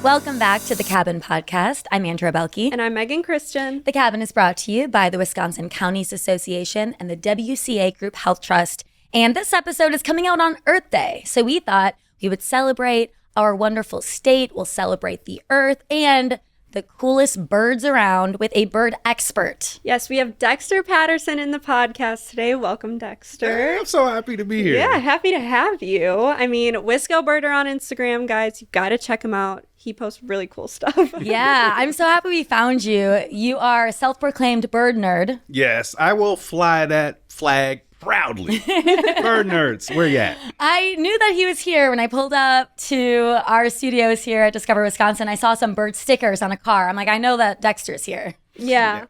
Welcome back to The Cabin Podcast. I'm Andrea Belke. And I'm Megan Christian. The Cabin is brought to you by the Wisconsin Counties Association and the WCA Group Health Trust. And this episode is coming out on Earth Day. So we thought we would celebrate our wonderful state. We'll celebrate the earth and the coolest birds around with a bird expert. Yes, we have Dexter Patterson in the podcast today. Welcome, Dexter. Hey, I'm so happy to be here. Yeah, happy to have you. I mean, wiscobirder on Instagram, guys. You got to check him out. He posts really cool stuff. Yeah, I'm so happy we found you. You are a self-proclaimed bird nerd. Yes, I will fly that flag proudly. Bird nerds, where you at? I knew that he was here when I pulled up to our studios here at Discover Wisconsin. I saw some bird stickers on a car. I'm like, I know that Dexter's here. Yeah.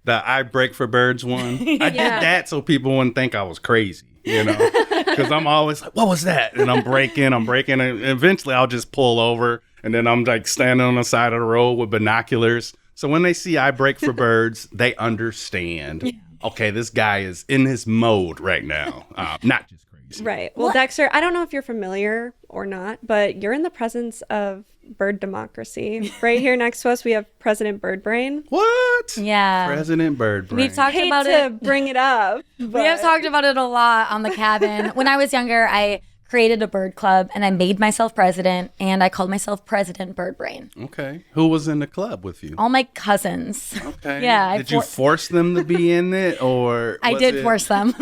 The I break for birds one. I did that so people wouldn't think I was crazy, you know? Because I'm always like, what was that? And I'm breaking. And eventually I'll just pull over. And then I'm like standing on the side of the road with binoculars. So when they see I break for birds, they understand. Okay, this guy is in his mode right now. Not just crazy. Right. Well, Dexter, I don't know if you're familiar or not, but you're in the presence of bird democracy. Right here next to us, we have President Birdbrain. What? Yeah. President Birdbrain. We've talked Hate about to it. bring it up. We have talked about it a lot on The Cabin. When I was younger, I created a bird club and I made myself president and I called myself President Birdbrain. Okay. Who was in the club with you? All my cousins. Okay. Yeah. Did you force them to be in it or? I did force them.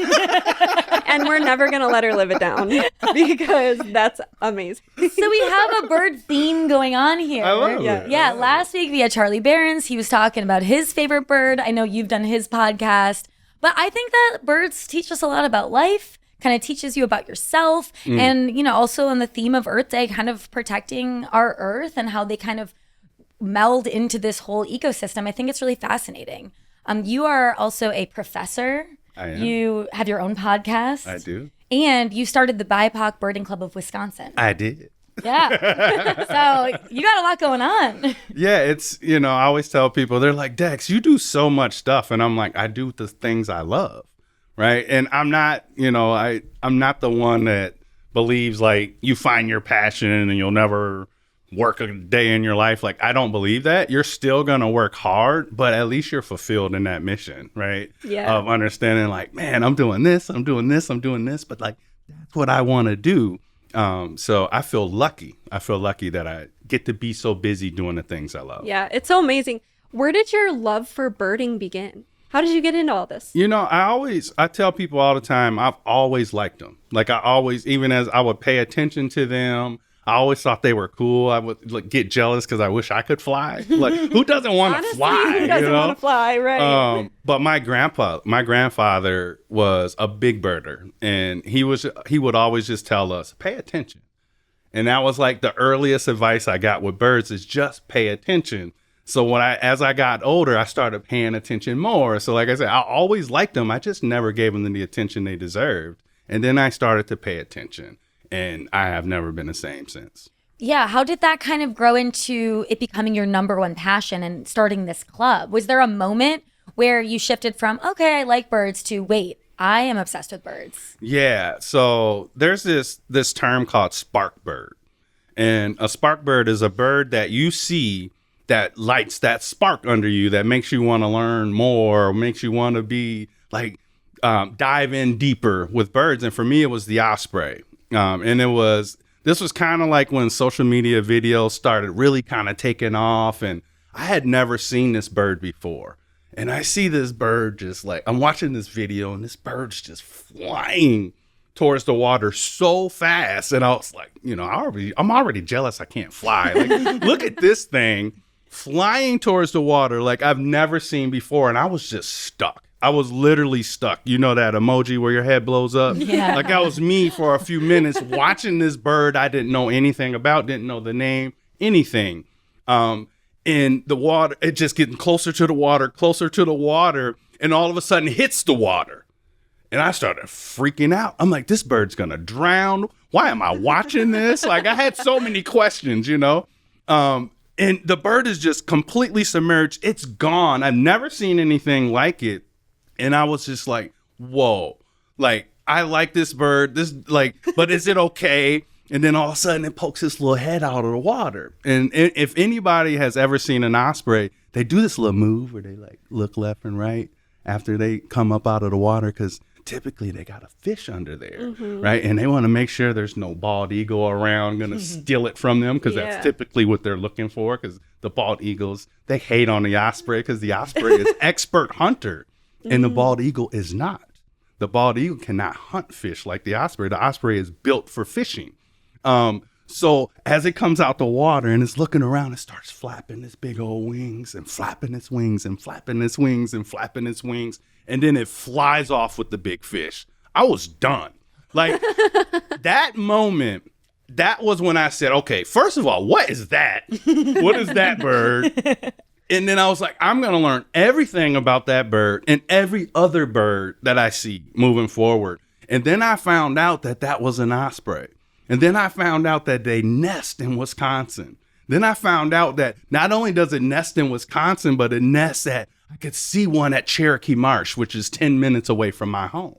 And we're never going to let her live it down because that's amazing. So we have a bird theme going on here. I love it. Yeah. Last week we had Charlie Behrens. He was talking about his favorite bird. I know you've done his podcast, but I think that birds teach us a lot about life. Kind of teaches you about yourself and, you know, also on the theme of Earth Day, kind of protecting our earth and how they kind of meld into this whole ecosystem. I think it's really fascinating. You are also a professor. I am. You have your own podcast. I do. And you started the BIPOC Birding Club of Wisconsin. I did. Yeah. So you got a lot going on. Yeah, it's, you know, I always tell people, they're like, Dex, you do so much stuff. And I'm like, I do the things I love. Right. And I'm not, you know, I'm not the one that believes like you find your passion and you'll never work a day in your life. Like, I don't believe that. You're still going to work hard, but at least you're fulfilled in that mission. Right. Yeah. Of understanding like, man, I'm doing this, but like, that's what I want to do. So I feel lucky. That I get to be so busy doing the things I love. Yeah, it's so amazing. Where did your love for birding begin? How did you get into all this? You know, I tell people all the time, I've always liked them. Like even as I would pay attention to them, I always thought they were cool. I would like get jealous because I wish I could fly. Like, who doesn't want to fly? Who doesn't want to fly, right? But my grandfather was a big birder, and he would always just tell us, pay attention. And that was like the earliest advice I got with birds is just pay attention. So as I got older, I started paying attention more. So like I said, I always liked them. I just never gave them the attention they deserved. And then I started to pay attention, and I have never been the same since. Yeah. How did that kind of grow into it becoming your number one passion and starting this club? Was there a moment where you shifted from, okay, I like birds to, wait, I am obsessed with birds? Yeah. So there's this term called spark bird. And a spark bird is a bird that you see that lights that spark under you that makes you want to learn more, or makes you want to be like dive in deeper with birds. And for me, it was the osprey. And this was kind of like when social media videos started really kind of taking off, and I had never seen this bird before. And I see this bird just like, I'm watching this video and this bird's just flying towards the water so fast. And I was like, you know, I'm already jealous I can't fly. Like, look at this thing flying towards the water like I've never seen before. And I was just stuck. I was literally stuck. You know that emoji where your head blows up? Yeah. Like that was me for a few minutes watching this bird I didn't know anything about, didn't know the name, anything. In the water, it just getting closer to the water, and all of a sudden hits the water. And I started freaking out. I'm like, this bird's going to drown. Why am I watching this? Like, I had so many questions, you know? And the bird is just completely submerged. It's gone. I've never seen anything like it. And I was just like, whoa. Like, I like this bird. But is it okay And then all of a sudden it pokes its little head out of the water. And if anybody has ever seen an osprey, they do this little move where they like look left and right after they come up out of the water, because typically they got a fish under there, right? And they want to make sure there's no bald eagle around going to steal it from them, because that's typically what they're looking for, because the bald eagles, they hate on the osprey because the osprey is expert hunter and the bald eagle is not. The bald eagle cannot hunt fish like the osprey. The osprey is built for fishing. So as it comes out the water and it's looking around, it starts flapping its big old wings and flapping its wings and flapping its wings and flapping its wings. And then it flies off with the big fish. I was done. Like that moment, that was when I said, okay, first of all, what is that? What is that bird? And then I was like, I'm going to learn everything about that bird and every other bird that I see moving forward. And then I found out that that was an osprey. And then I found out that they nest in Wisconsin. Then I found out that not only does it nest in Wisconsin, but it nests at, I could see one at Cherokee Marsh, which is 10 minutes away from my home.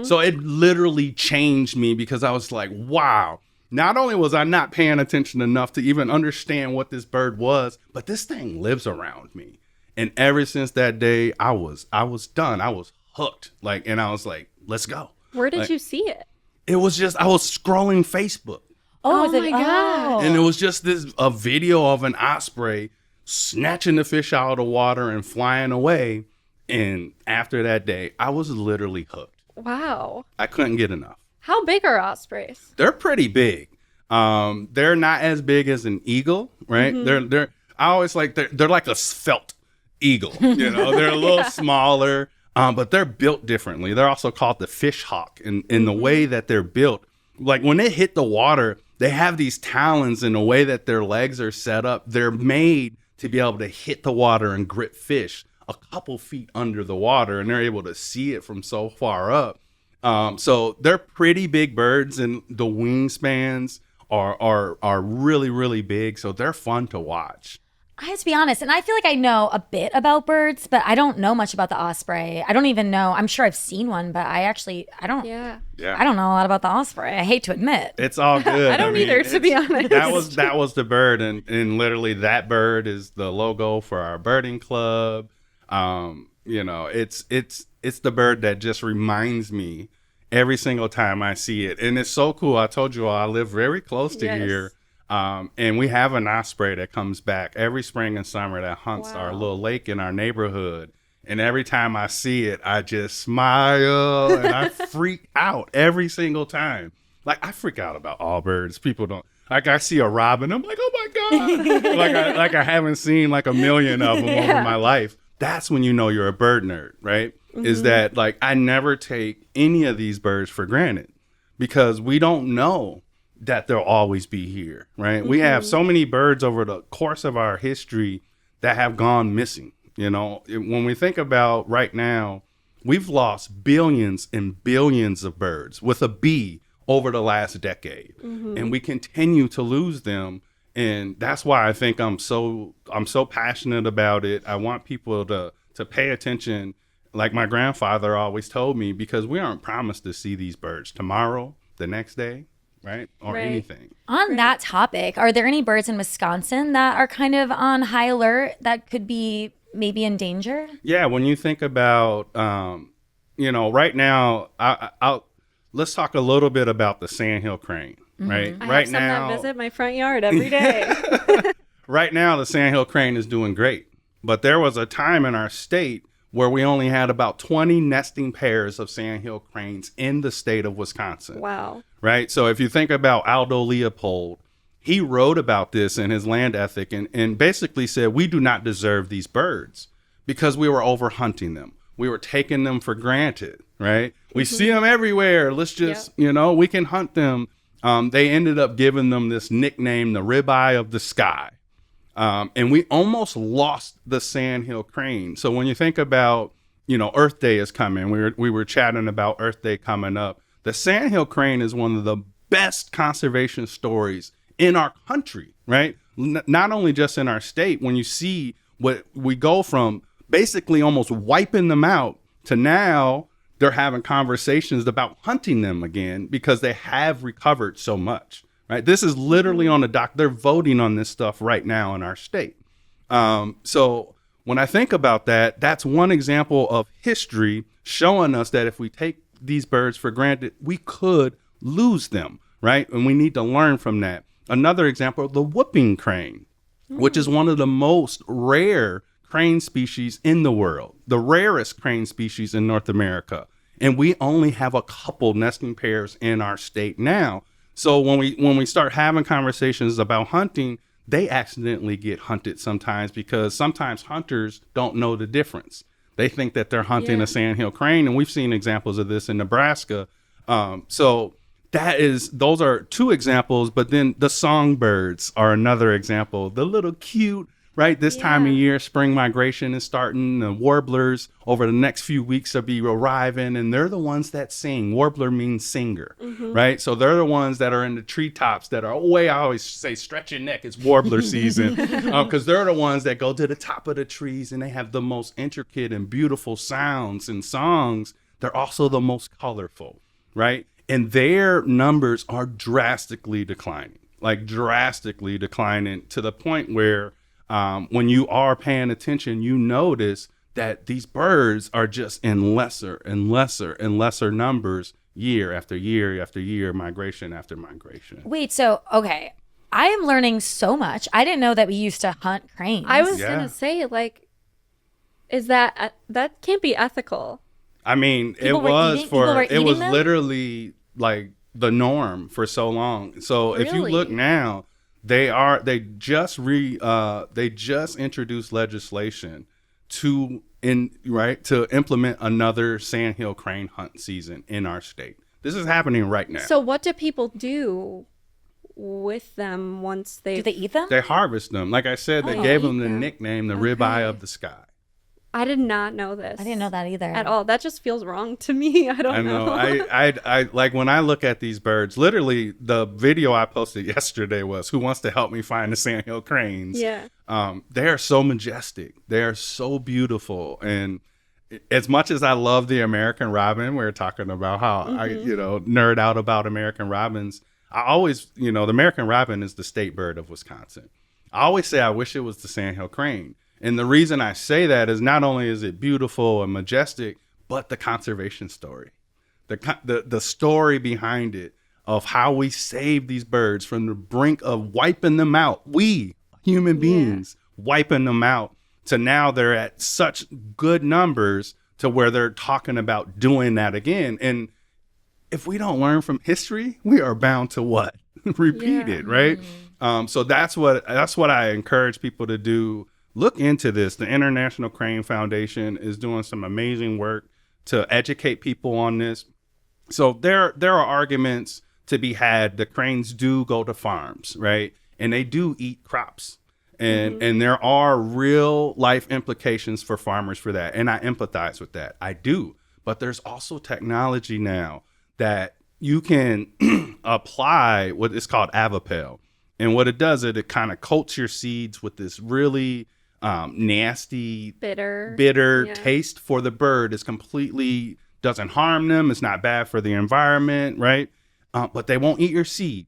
So it literally changed me, because I was like, wow, not only was I not paying attention enough to even understand what this bird was, but this thing lives around me. And ever since that day, I was done. I was hooked. And I was like, let's go. Where did you see it? It was just, I was scrolling Facebook. Oh my God. And it was just a video of an osprey snatching the fish out of the water and flying away. And after that day, I was literally hooked. Wow. I couldn't get enough. How big are ospreys? They're pretty big. They're not as big as an eagle, right? They're I always like, they're like a svelte eagle, they're a little smaller, but they're built differently. They're also called the fish hawk in the way that they're built. Like when they hit the water, they have these talons, in the way that their legs are set up. They're made to be able to hit the water and grip fish a couple feet under the water, and they're able to see it from so far up. So they're pretty big birds, and the wingspans are really, really big. So they're fun to watch. I have to be honest, and I feel like I know a bit about birds, but I don't know much about the osprey. I don't even know. I'm sure I've seen one, but I don't. Yeah. I don't know a lot about the osprey. I hate to admit. It's all good. I don't either, to be honest. That was the bird, and literally that bird is the logo for our birding club. It's the bird that just reminds me every single time I see it, and it's so cool. I told you all, I live very close to here. And we have an osprey that comes back every spring and summer that hunts our little lake in our neighborhood. And every time I see it, I just smile and I freak out every single time. Like, I freak out about all birds. People don't. Like, I see a robin, I'm like, oh my God. like I haven't seen like a million of them over my life. That's when you know you're a bird nerd, right? Is that like, I never take any of these birds for granted, because we don't know that they'll always be here, right? We have so many birds over the course of our history that have gone missing. When we think about right now, we've lost billions and billions of birds with a B over the last decade, and we continue to lose them. And that's why I think I'm so passionate about it. I want people to pay attention, like my grandfather always told me, because we aren't promised to see these birds tomorrow, the next day, right? Or anything. On that topic, are there any birds in Wisconsin that are kind of on high alert that could be maybe in danger? Yeah, when you think about, right now, let's talk a little bit about the sandhill crane, right? I have some that visit my front yard every day. Right now, the sandhill crane is doing great. But there was a time in our state where we only had about 20 nesting pairs of sandhill cranes in the state of Wisconsin. Wow. Right? So if you think about Aldo Leopold, he wrote about this in his Land Ethic and basically said, we do not deserve these birds because we were over-hunting them. We were taking them for granted, right? We see them everywhere. Let's just, we can hunt them. They ended up giving them this nickname, the ribeye of the sky. And we almost lost the sandhill crane. So when you think about, Earth Day is coming, we were chatting about Earth Day coming up. The sandhill crane is one of the best conservation stories in our country, right? Not only just in our state. When you see what we go from basically almost wiping them out to now they're having conversations about hunting them again because they have recovered so much, right? This is literally on the dock. They're voting on this stuff right now in our state. So when I think about that, that's one example of history showing us that if we take these birds for granted, we could lose them, right? And we need to learn from that. Another example, the whooping crane, which is one of the most rare crane species in the world, the rarest crane species in North America. And we only have a couple nesting pairs in our state now. So when we start having conversations about hunting, they accidentally get hunted sometimes because sometimes hunters don't know the difference. They think that they're hunting a sandhill crane, and we've seen examples of this in Nebraska. So those are two examples, but then the songbirds are another example. The little cute, right? This time of year, spring migration is starting. The warblers over the next few weeks will be arriving, and they're the ones that sing. Warbler means singer, right? So they're the ones that are in the treetops that are I always say, stretch your neck. It's warbler season because they're the ones that go to the top of the trees, and they have the most intricate and beautiful sounds and songs. They're also the most colorful, right? And their numbers are drastically declining to the point where when you are paying attention, you notice that these birds are just in lesser and lesser and lesser numbers year after year after year, migration after migration. Wait, so, okay. I am learning so much. I didn't know that we used to hunt cranes. I was going to say, like, is that can't be ethical. I mean, People were eating them? Literally like the norm for so long. So if you look now, they just introduced legislation to implement another sandhill crane hunt season in our state. This is happening right now. So what do people do with them once do they eat them? They harvest them. Like I said, they gave them the nickname, the ribeye of the sky. I did not know this. I didn't know that either. At all. That just feels wrong to me. I don't know. I like when I look at these birds, literally the video I posted yesterday was who wants to help me find the sandhill cranes. Yeah. They are so majestic. They are so beautiful. And as much as I love the American robin, we're talking about how I nerd out about American robins. I always, the American robin is the state bird of Wisconsin. I always say I wish it was the sandhill crane. And the reason I say that is not only is it beautiful and majestic, but the conservation story, the story behind it of how we save these birds from the brink of wiping them out. We human beings wiping them out to now they're at such good numbers to where they're talking about doing that again. And if we don't learn from history, we are bound to what? Repeat it, right? So that's what I encourage people to do. Look into this. The International Crane Foundation is doing some amazing work to educate people on this. So there are arguments to be had. The cranes do go to farms, right? And they do eat crops. And there are real life implications for farmers for that. And I empathize with that. I do. But there's also technology now that you can apply what is called Avapel. And what it does is it kind of coats your seeds with this really nasty, bitter taste for the bird. Is completely doesn't harm them. It's not bad for the environment, right? But they won't eat your seed.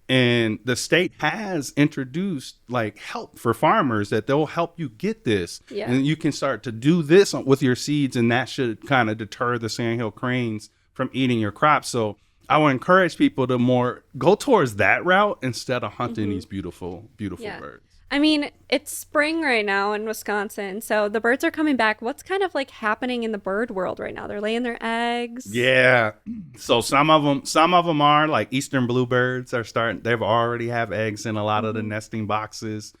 And the state has introduced like help for farmers that they'll help you get this. Yeah. And you can start to do this with your seeds, and that should kind of deter the sandhill cranes from eating your crops. So I would encourage people to more go towards that route instead of hunting these beautiful, beautiful birds. I mean, it's spring right now in Wisconsin, so the birds are coming back. What's kind of like happening in the bird world right now? They're laying their eggs. Yeah. So some of them are like eastern bluebirds are starting. They've already have eggs in a lot of the nesting boxes.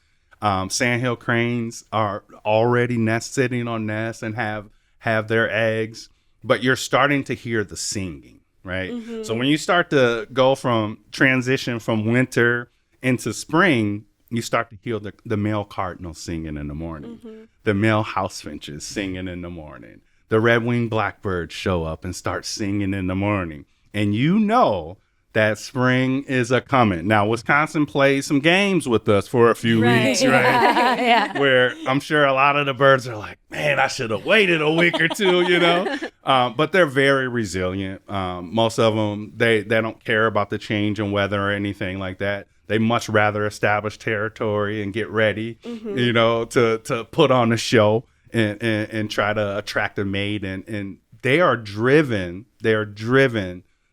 Sandhill cranes are already sitting on nests and have their eggs. But you're starting to hear the singing, right? So when you start to transition from winter into spring, you start to hear the male cardinals singing in the morning, the male house finches singing in the morning, the red-winged blackbirds show up and start singing in the morning. And that spring is a coming. Now, Wisconsin plays some games with us for a few weeks, right? Yeah. Where I'm sure a lot of the birds are like, man, I should have waited a week or two, you know? But they're very resilient. Most of them, they don't care about the change in weather or anything like that. They much rather establish territory and get ready, you know, to put on a show and try to attract a mate. And they are driven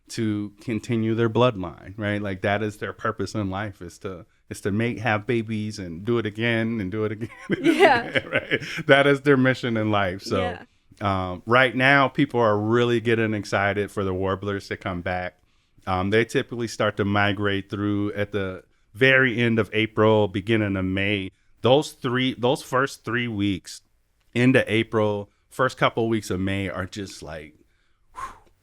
to continue their bloodline, right? Like that is their purpose in life, is to mate, have babies, and do it again and do it again. Yeah. Right. That is their mission in life. So right now, people are really getting excited for the warblers to come back. They typically start to migrate through at the very end of April, beginning of May. Those first 3 weeks into April, first couple of weeks of May are just like,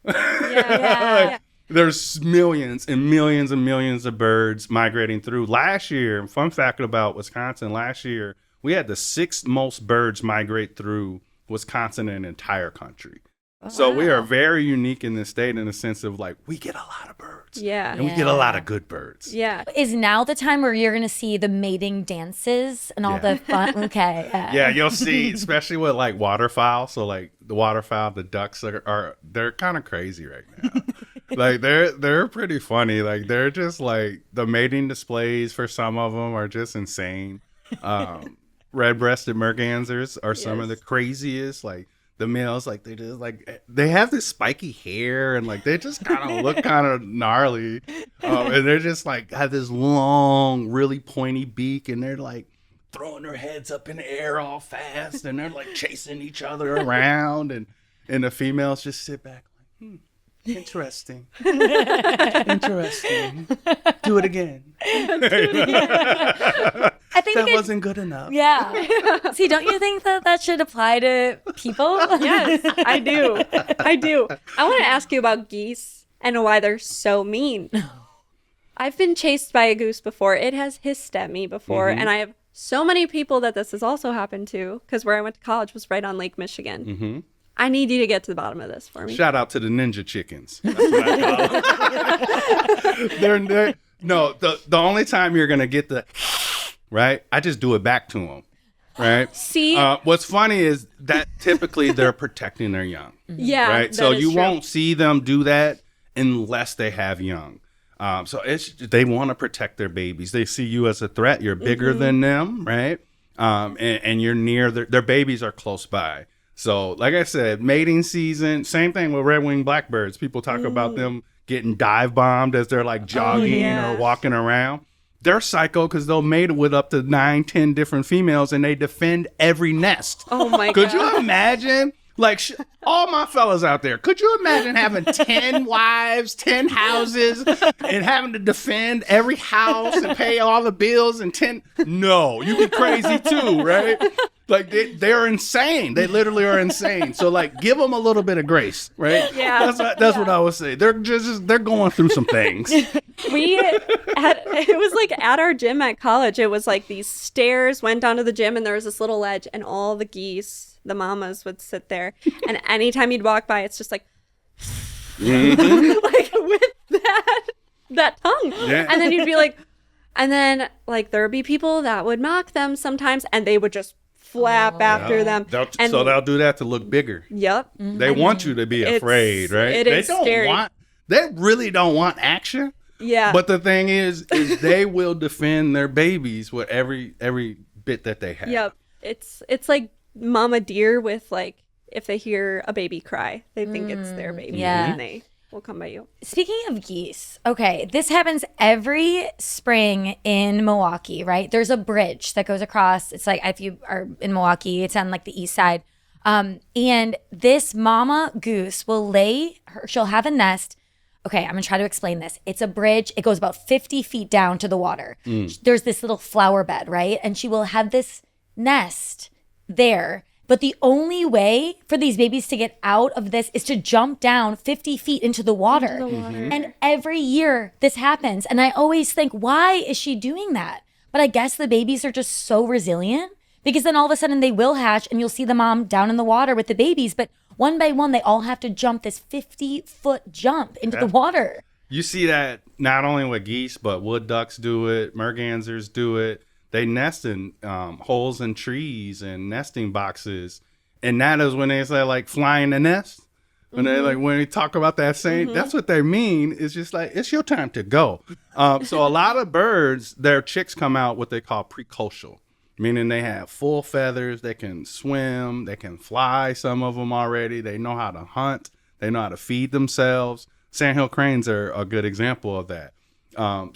like, there's millions and millions and millions of birds migrating through. Last year, fun fact about Wisconsin, last year, we had the 6th most birds migrate through Wisconsin in the entire country. So we are very unique in this state in the sense of like, we get a lot of birds. Yeah. And we get a lot of good birds. Yeah. Is now the time where you're going to see the mating dances and all the fun? Okay. Yeah, you'll see, especially with like waterfowl. So like the waterfowl, the ducks they're kind of crazy right now. Like they're pretty funny. Like they're just like, the mating displays for some of them are just insane. Red-breasted mergansers are some of the craziest. Like the males, like they have this spiky hair and like they just kind of look kind of gnarly, and they're just like have this long, really pointy beak, and they're like throwing their heads up in the air all fast, and they're like chasing each other around, and the females just sit back like, interesting, interesting. Do it again. I think that wasn't good enough. Yeah. See, don't you think that should apply to people? Yes, I do. I want to ask you about geese and why they're so mean. I've been chased by a goose before. It has hissed at me before. And I have so many people that this has also happened to, because where I went to college was right on Lake Michigan. I need you to get to the bottom of this for me. Shout out to the ninja chickens. That's what I call them. No, the only time you're going to get the, right? I just do it back to them, right? See? What's funny is that typically they're protecting their young. Yeah. Right? So you true. won't see them do that unless they have young. So they want to protect their babies. They see you as a threat. You're bigger than them, right? And you're near their babies are close by. So, like I said, mating season, same thing with red-winged blackbirds. People talk about them getting dive bombed as they're like jogging or walking around. They're psycho because they'll mate with up to 9, 10 different females and they defend every nest. Oh my God. Could you imagine? Like, all my fellas out there, could you imagine having 10 wives, 10 houses, and having to defend every house and pay all the bills and 10? No, you'd be crazy too, right? Like, they're insane. They literally are insane. So, like, give them a little bit of grace, right? Yeah. That's what I would say. They're they're going through some things. It was like at our gym at college, it was like these stairs went down to the gym and there was this little ledge and all the geese, the mamas, would sit there. And anytime you'd walk by, it's just like, like with that tongue. Yeah. And then you'd be like, and then like there would be people that would mock them sometimes and they would just flap after them. So they'll do that to look bigger. Yep. They want you to be afraid, right? It is scary. They really don't want action. Yeah. But the thing is they will defend their babies with every bit that they have. Yep. It's like mama deer with like, if they hear a baby cry, they think it's their baby and they will come by you. Speaking of geese, okay, this happens every spring in Milwaukee, right? There's a bridge that goes across. It's like, if you are in Milwaukee, it's on like the east side. And this mama goose will she'll have a nest. Okay, I'm gonna try to explain this. It's a bridge. It goes about 50 feet down to the water. There's this little flower bed, right? And she will have this nest there. But the only way for these babies to get out of this is to jump down 50 feet into the water. And every year this happens. And I always think, why is she doing that? But I guess the babies are just so resilient, because then all of a sudden they will hatch and you'll see the mom down in the water with the babies. But one by one, they all have to jump this 50-foot jump into the water. You see that not only with geese, but wood ducks do it, mergansers do it. They nest in holes in trees and nesting boxes. And that is when they say like flying the nest. When when they talk about that saying, that's what they mean. It's just like, it's your time to go. So a lot of birds, their chicks come out what they call precocial, meaning they have full feathers. They can swim. They can fly, some of them already. They know how to hunt. They know how to feed themselves. Sandhill cranes are a good example of that.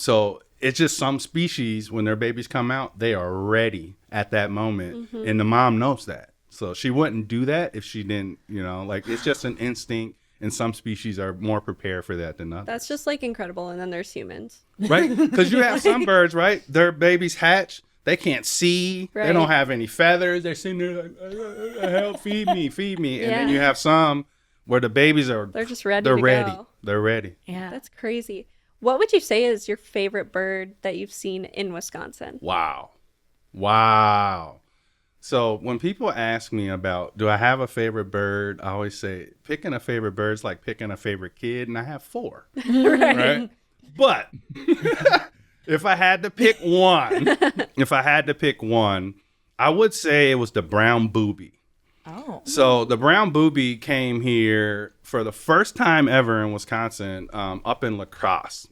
So it's just some species, when their babies come out, they are ready at that moment. And the mom knows that. So she wouldn't do that if she didn't, like it's just an instinct. And some species are more prepared for that than others. That's just like incredible. And then there's humans. Right? Because you have some birds, right? Their babies hatch. They can't see. Right. They don't have any feathers. They're sitting there like, help, feed me. And then you have some where the babies are. They're just ready. Go. They're ready. Yeah. That's crazy. What would you say is your favorite bird that you've seen in Wisconsin? Wow. So when people ask me about, do I have a favorite bird? I always say picking a favorite bird is like picking a favorite kid, and I have 4. right? But if I had to pick one, I would say it was the brown booby. Oh. So the brown booby came here for the first time ever in Wisconsin, up in La Crosse.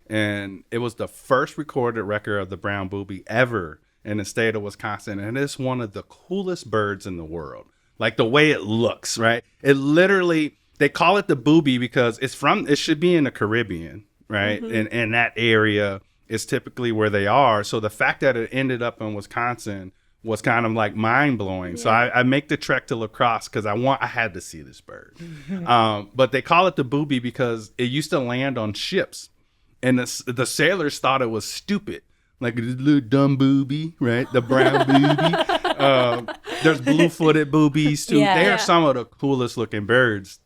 And it was the first recorded record of the brown booby ever in the state of Wisconsin. And it's one of the coolest birds in the world. Like the way it looks, right? It literally, they call it the booby because it should be in the Caribbean, right? And that area is typically where they are. So the fact that it ended up in Wisconsin was kind of like mind blowing. Yeah. So I make the trek to La Crosse because I had to see this bird. But they call it the booby because it used to land on ships. And the sailors thought it was stupid. Like this little dumb booby, right? The brown booby. There's blue-footed boobies too. Yeah, they are some of the coolest looking birds.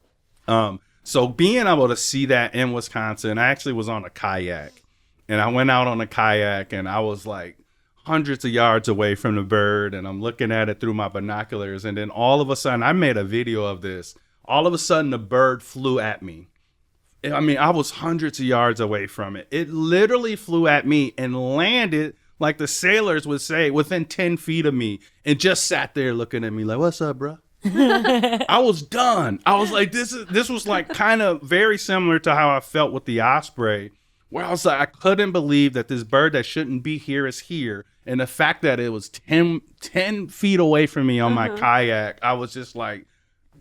So being able to see that in Wisconsin, I actually was on a kayak. And I went out on a kayak and I was like hundreds of yards away from the bird. And I'm looking at it through my binoculars. And then all of a sudden, I made a video of this. All of a sudden, the bird flew at me. I mean, I was hundreds of yards away from it. It literally flew at me and landed, like the sailors would say, within 10 feet of me and just sat there looking at me like, what's up, bro? I was done. I was like, this was like kind of very similar to how I felt with the osprey, where I was like, I couldn't believe that this bird that shouldn't be here is here. And the fact that it was 10 feet away from me on my kayak, I was just like,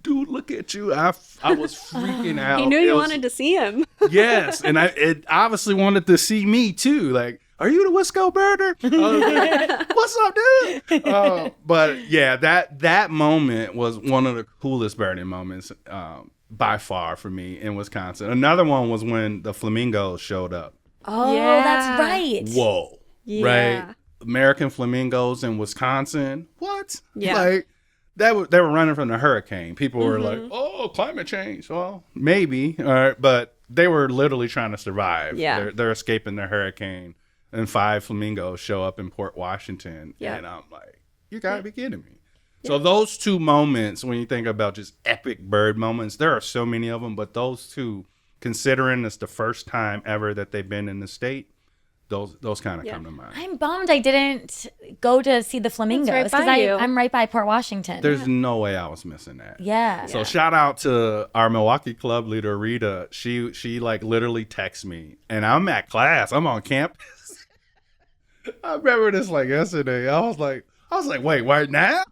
dude, look at you. I was freaking out. He knew you wanted to see him. Yes. And it obviously wanted to see me too. Like, are you the wiscobirder? Like, what's up, dude? But yeah, that moment was one of the coolest birding moments by far for me in Wisconsin. Another one was when the flamingos showed up. Oh, yeah. That's right. Whoa. Yeah. Right? American flamingos in Wisconsin. What? Yeah. Like, they were running from the hurricane. People were like, oh, climate change. Well, maybe. All right. But they were literally trying to survive. Yeah. They're escaping the hurricane. And 5 flamingos show up in Port Washington. Yeah. And I'm like, you got to be kidding me. Yeah. So those 2 moments, when you think about just epic bird moments, there are so many of them. But those 2, considering it's the first time ever that they've been in the state, those kind of come to mind. I'm bummed I didn't go to see the flamingos because I'm right by Port Washington. There's no way I was missing that. Yeah. So shout out to our Milwaukee club leader, Rita. She like literally texts me and I'm at class. I'm on campus. I remember this like yesterday. I was like, wait, right now?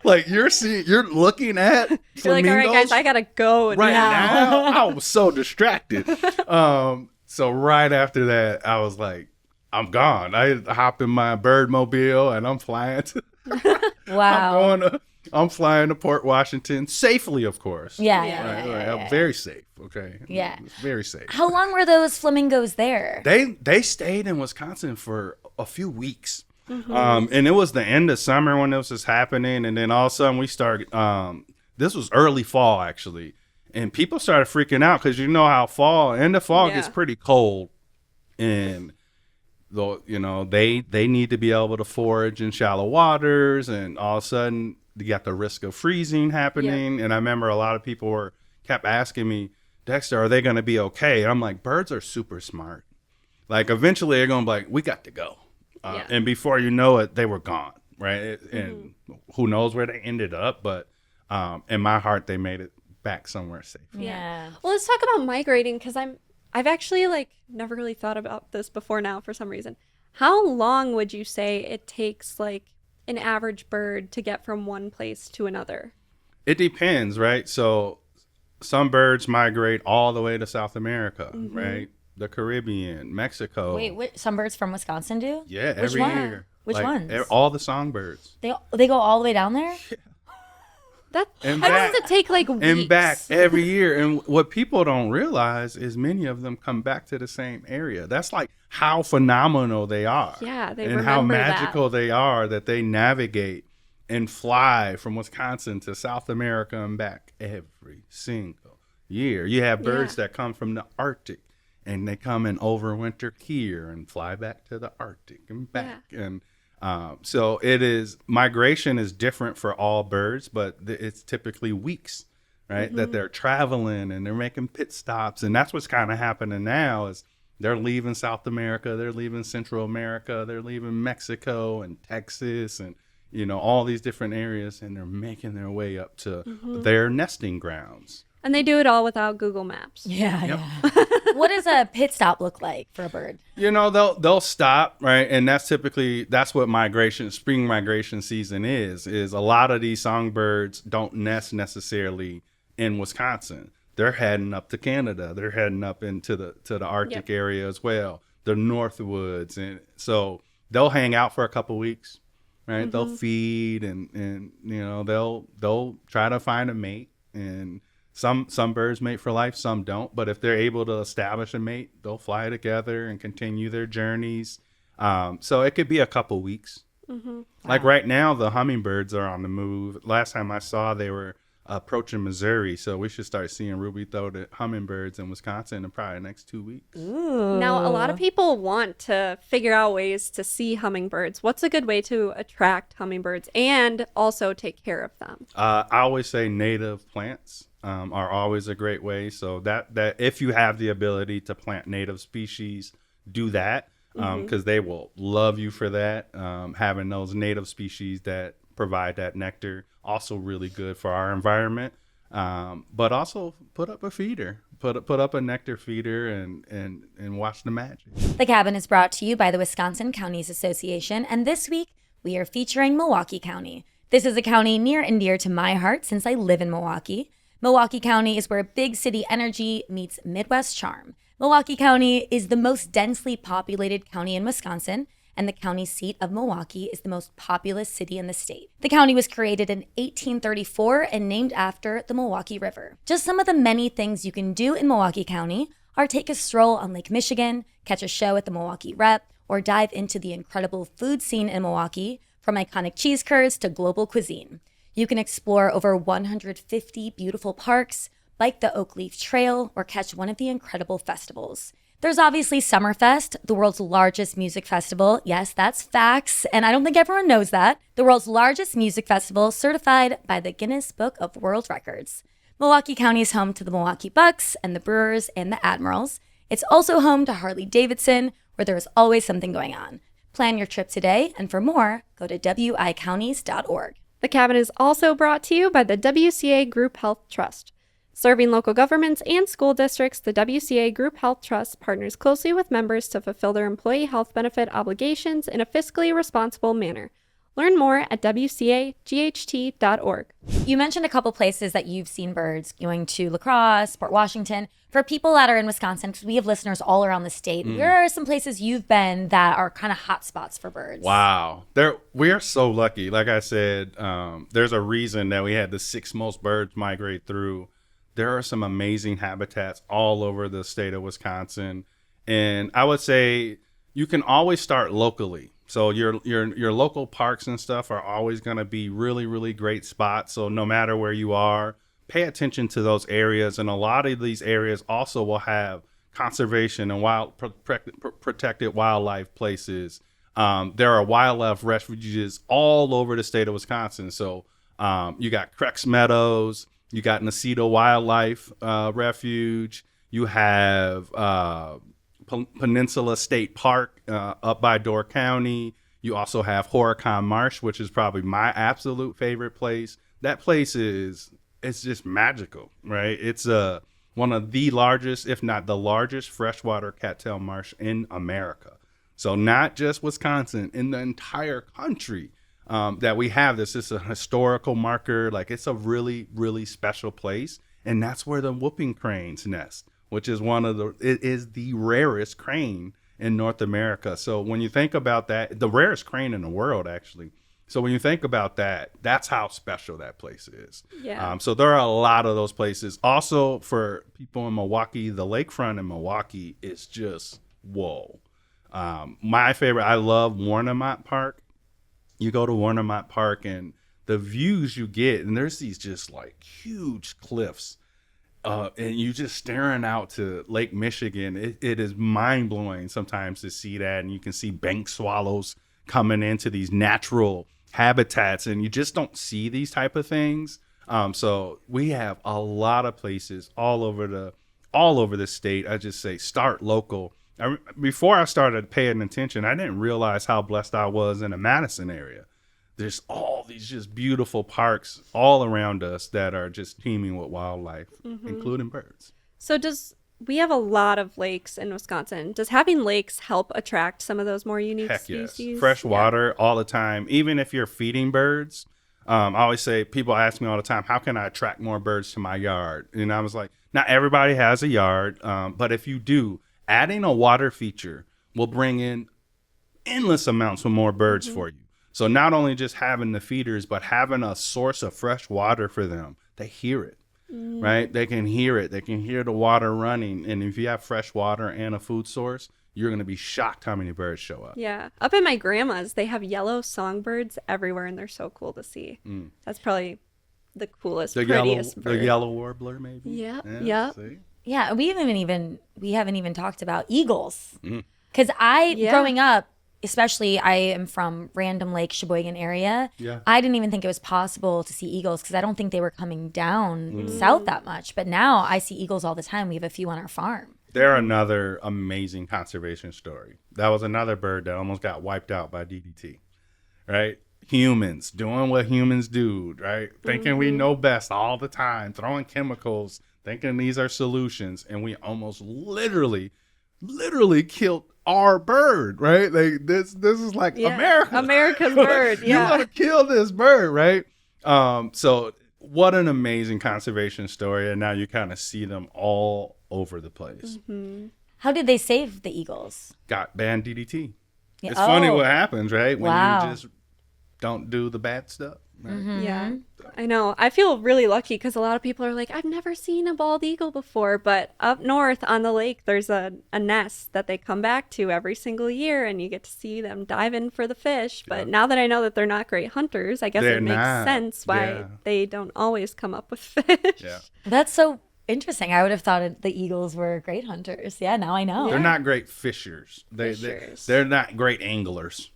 Like you're looking at flamingos? You're like, all right, guys, I gotta go right now. I was so distracted. So right after that, I was like, I'm gone. I hopped in my bird mobile and I'm flying. Wow. I'm flying to Port Washington safely, of course. Yeah. I'm very safe. Okay. Yeah. It's very safe. How long were those flamingos there? They stayed in Wisconsin for a few weeks. And it was the end of summer when this was happening. And then all of a sudden we started, this was early fall actually. And people started freaking out because you know how end of fall gets pretty cold. And, they need to be able to forage in shallow waters. And all of a sudden, you got the risk of freezing happening. Yeah. And I remember a lot of people kept asking me, Dexter, are they going to be okay? I'm like, birds are super smart. Like, eventually they're going to be like, we got to go. And before you know it, they were gone, right? And who knows where they ended up, but in my heart, they made it back somewhere safe. Yeah. Well, let's talk about migrating, because I've actually like never really thought about this before now for some reason. How long would you say it takes like an average bird to get from one place to another? It depends, right? So some birds migrate all the way to South America, right? The Caribbean, Mexico. Wait, some birds from Wisconsin do? Yeah, Which every one? year. Which ones? All the songbirds. They go all the way down there? That And has to take like weeks. And back every year. And what people don't realize is many of them come back to the same area. That's like how phenomenal they are. Yeah, they and remember how magical they are that they navigate and fly from Wisconsin to South America and back every single year. You have birds that come from the Arctic and they come and overwinter here and fly back to the Arctic and back. And so migration is different for all birds, but it's typically weeks, right? That they're traveling and they're making pit stops. And that's what's kind of happening now is they're leaving South America, they're leaving Central America, they're leaving Mexico and Texas and, all these different areas, and they're making their way up to their nesting grounds. And they do it all without Google Maps. Yeah. What does a pit stop look like for a bird? They'll stop, right? And that's what spring migration season is a lot of these songbirds don't nest necessarily in Wisconsin. They're heading up to Canada. They're heading up into the Arctic area as well, the Northwoods. And so they'll hang out for a couple weeks, right? They'll feed and they'll try to find a mate. And some birds mate for life, some don't. But if they're able to establish a mate, they'll fly together and continue their journeys. So it could be a couple weeks. Like right now, the hummingbirds are on the move. Last time I saw, they were approaching Missouri. So we should start seeing ruby-throated hummingbirds in Wisconsin in probably the next 2 weeks. Ooh. Now, a lot of people want to figure out ways to see hummingbirds. What's a good way to attract hummingbirds and also take care of them? I always say native plants are always a great way. So that if you have the ability to plant native species, do that because they will love you for that. Having those native species that provide that nectar, also really good for our environment. But also put up a feeder, put up a nectar feeder and watch the magic. The Cabin is brought to you by the Wisconsin Counties Association, and this week we are featuring Milwaukee County. This is a county near and dear to my heart since I live in Milwaukee. Milwaukee County is where big city energy meets Midwest charm. Milwaukee County is the most densely populated county in Wisconsin, and the county seat of Milwaukee is the most populous city in the state. The county was created in 1834 and named after the Milwaukee River. Just some of the many things you can do in Milwaukee County are take a stroll on Lake Michigan, catch a show at the Milwaukee Rep, or dive into the incredible food scene in Milwaukee, from iconic cheese curds to global cuisine. You can explore over 150 beautiful parks, bike the Oak Leaf Trail, or catch one of the incredible festivals. There's obviously Summerfest, the world's largest music festival. Yes, that's facts, and I don't think everyone knows that. The world's largest music festival certified by the Guinness Book of World Records. Milwaukee County is home to the Milwaukee Bucks and the Brewers and the Admirals. It's also home to Harley-Davidson, where there is always something going on. Plan your trip today, and for more, go to wicounties.org. The Cabin is also brought to you by the WCA Group Health Trust. Serving local governments and school districts, the WCA Group Health Trust partners closely with members to fulfill their employee health benefit obligations in a fiscally responsible manner. Learn more at WCAGHT.org. You mentioned a couple places that you've seen birds, going to La Crosse, Port Washington. For people that are in Wisconsin, because we have listeners all around the state, where are some places you've been that are kind of hot spots for birds? Wow. We are so lucky. Like I said, there's a reason that we had the 6 most birds migrate through. There are some amazing habitats all over the state of Wisconsin. And I would say you can always start locally. So your local parks and stuff are always going to be really, really great spots. So no matter where you are, pay attention to those areas. And a lot of these areas also will have conservation and protected wildlife places. There are wildlife refuges all over the state of Wisconsin. So you got Crex Meadows, You got Nacita Wildlife Refuge. You have Peninsula State Park up by Door County. You also have Horicon Marsh, which is probably my absolute favorite place. That place it's just magical, right? It's one of the largest, if not the largest, freshwater cattail marsh in America. So not just Wisconsin, in the entire country that we have this. It's a historical marker. Like, it's a really, really special place. And that's where the whooping cranes nest, which is it is the rarest crane in North America. So when you think about that, the rarest crane in the world, actually. So when you think about that, that's how special that place is. Yeah. So there are a lot of those places. Also, for people in Milwaukee, the lakefront in Milwaukee is just, whoa. My favorite, I love Warnemont Park. You go to Warnemont Park and the views you get, and there's these just like huge cliffs. And you just staring out to Lake Michigan. It is mind blowing sometimes to see that. And you can see bank swallows coming into these natural habitats, and you just don't see these type of things. So we have a lot of places all over the state. I just say start local. Before I started paying attention, I didn't realize how blessed I was in the Madison area. There's all these just beautiful parks all around us that are just teeming with wildlife, including birds. So we have a lot of lakes in Wisconsin. Does having lakes help attract some of those more unique Heck species? yes. Fresh water all the time. Even if you're feeding birds, I always say, people ask me all the time, how can I attract more birds to my yard? And I was like, not everybody has a yard, but if you do, adding a water feature will bring in endless amounts of more birds for you. So not only just having the feeders, but having a source of fresh water for them. They hear it, right? They can hear it. They can hear the water running. And if you have fresh water and a food source, you're going to be shocked how many birds show up. Yeah. Up at my grandma's, they have yellow songbirds everywhere, and they're so cool to see. That's probably the coolest, prettiest bird. The yellow warbler, maybe? Yeah. See? Yeah, we haven't even talked about eagles. Because Yeah. growing up, especially I am from random Lake Sheboygan area. Yeah. I didn't even think it was possible to see eagles because I don't think they were coming down south that much. But now I see eagles all the time. We have a few on our farm. They're another amazing conservation story. That was another bird that almost got wiped out by DDT, right? Humans doing what humans do, right? Thinking we know best all the time, throwing chemicals, thinking these are solutions. And we almost literally killed our bird, right? Like this is like America's bird. Yeah. You want to kill this bird, right? So what an amazing conservation story. And now you kind of see them all over the place. How did they save the eagles? Got banned DDT. Yeah. It's funny what happens, right? When Wow. you just don't do the bad stuff. Right? Yeah, I know. I feel really lucky because a lot of people are like, I've never seen a bald eagle before. But up north on the lake, there's a nest that they come back to every single year, and you get to see them dive in for the fish. But now that I know that they're not great hunters, I guess They're it makes not. sense why Yeah. they don't always come up with fish. Yeah. That's so interesting. I would have thought the eagles were great hunters. Yeah, now I know. They're not great fishers. Fishers. They're not great anglers.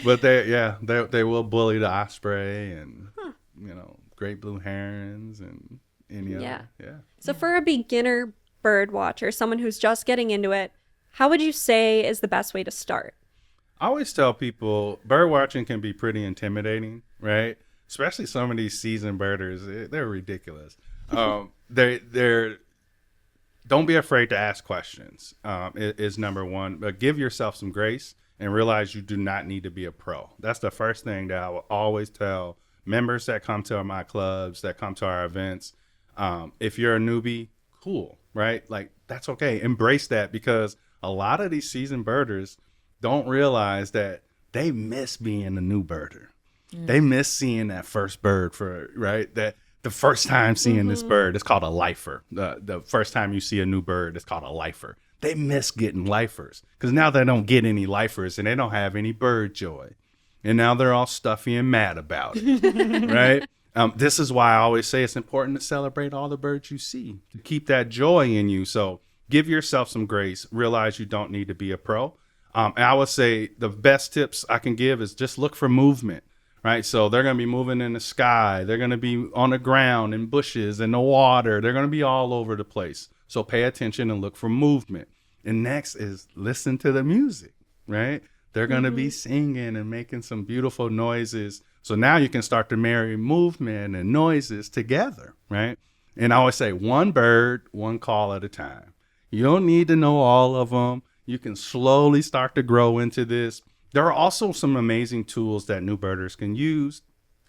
But they will bully the osprey and great blue herons and any other. Yeah. So for a beginner bird watcher, someone who's just getting into it, how would you say is the best way to start? I always tell people bird watching can be pretty intimidating, right? Especially some of these seasoned birders, they're ridiculous. They're don't be afraid to ask questions. Is number one, but give yourself some grace and realize you do not need to be a pro. That's the first thing that I will always tell members that come to my clubs, that come to our events. If you're a newbie, cool, right? Like, that's okay. Embrace that, because a lot of these seasoned birders don't realize that they miss being a new birder. They miss seeing that first bird that the first time seeing this bird, it's called a lifer. The first time you see a new bird, it's called a lifer. They miss getting lifers because now they don't get any lifers and they don't have any bird joy. And now they're all stuffy and mad about it, right? This is why I always say it's important to celebrate all the birds you see, to keep that joy in you. So give yourself some grace. Realize you don't need to be a pro. And I would say the best tips I can give is just look for movement, right? So they're going to be moving in the sky. They're going to be on the ground, in bushes, in the water. They're going to be all over the place. So pay attention and look for movement. And next is listen to the music, right? They're going to be singing and making some beautiful noises. So now you can start to marry movement and noises together, right? And I always say one bird, one call at a time. You don't need to know all of them. You can slowly start to grow into this. There are also some amazing tools that new birders can use.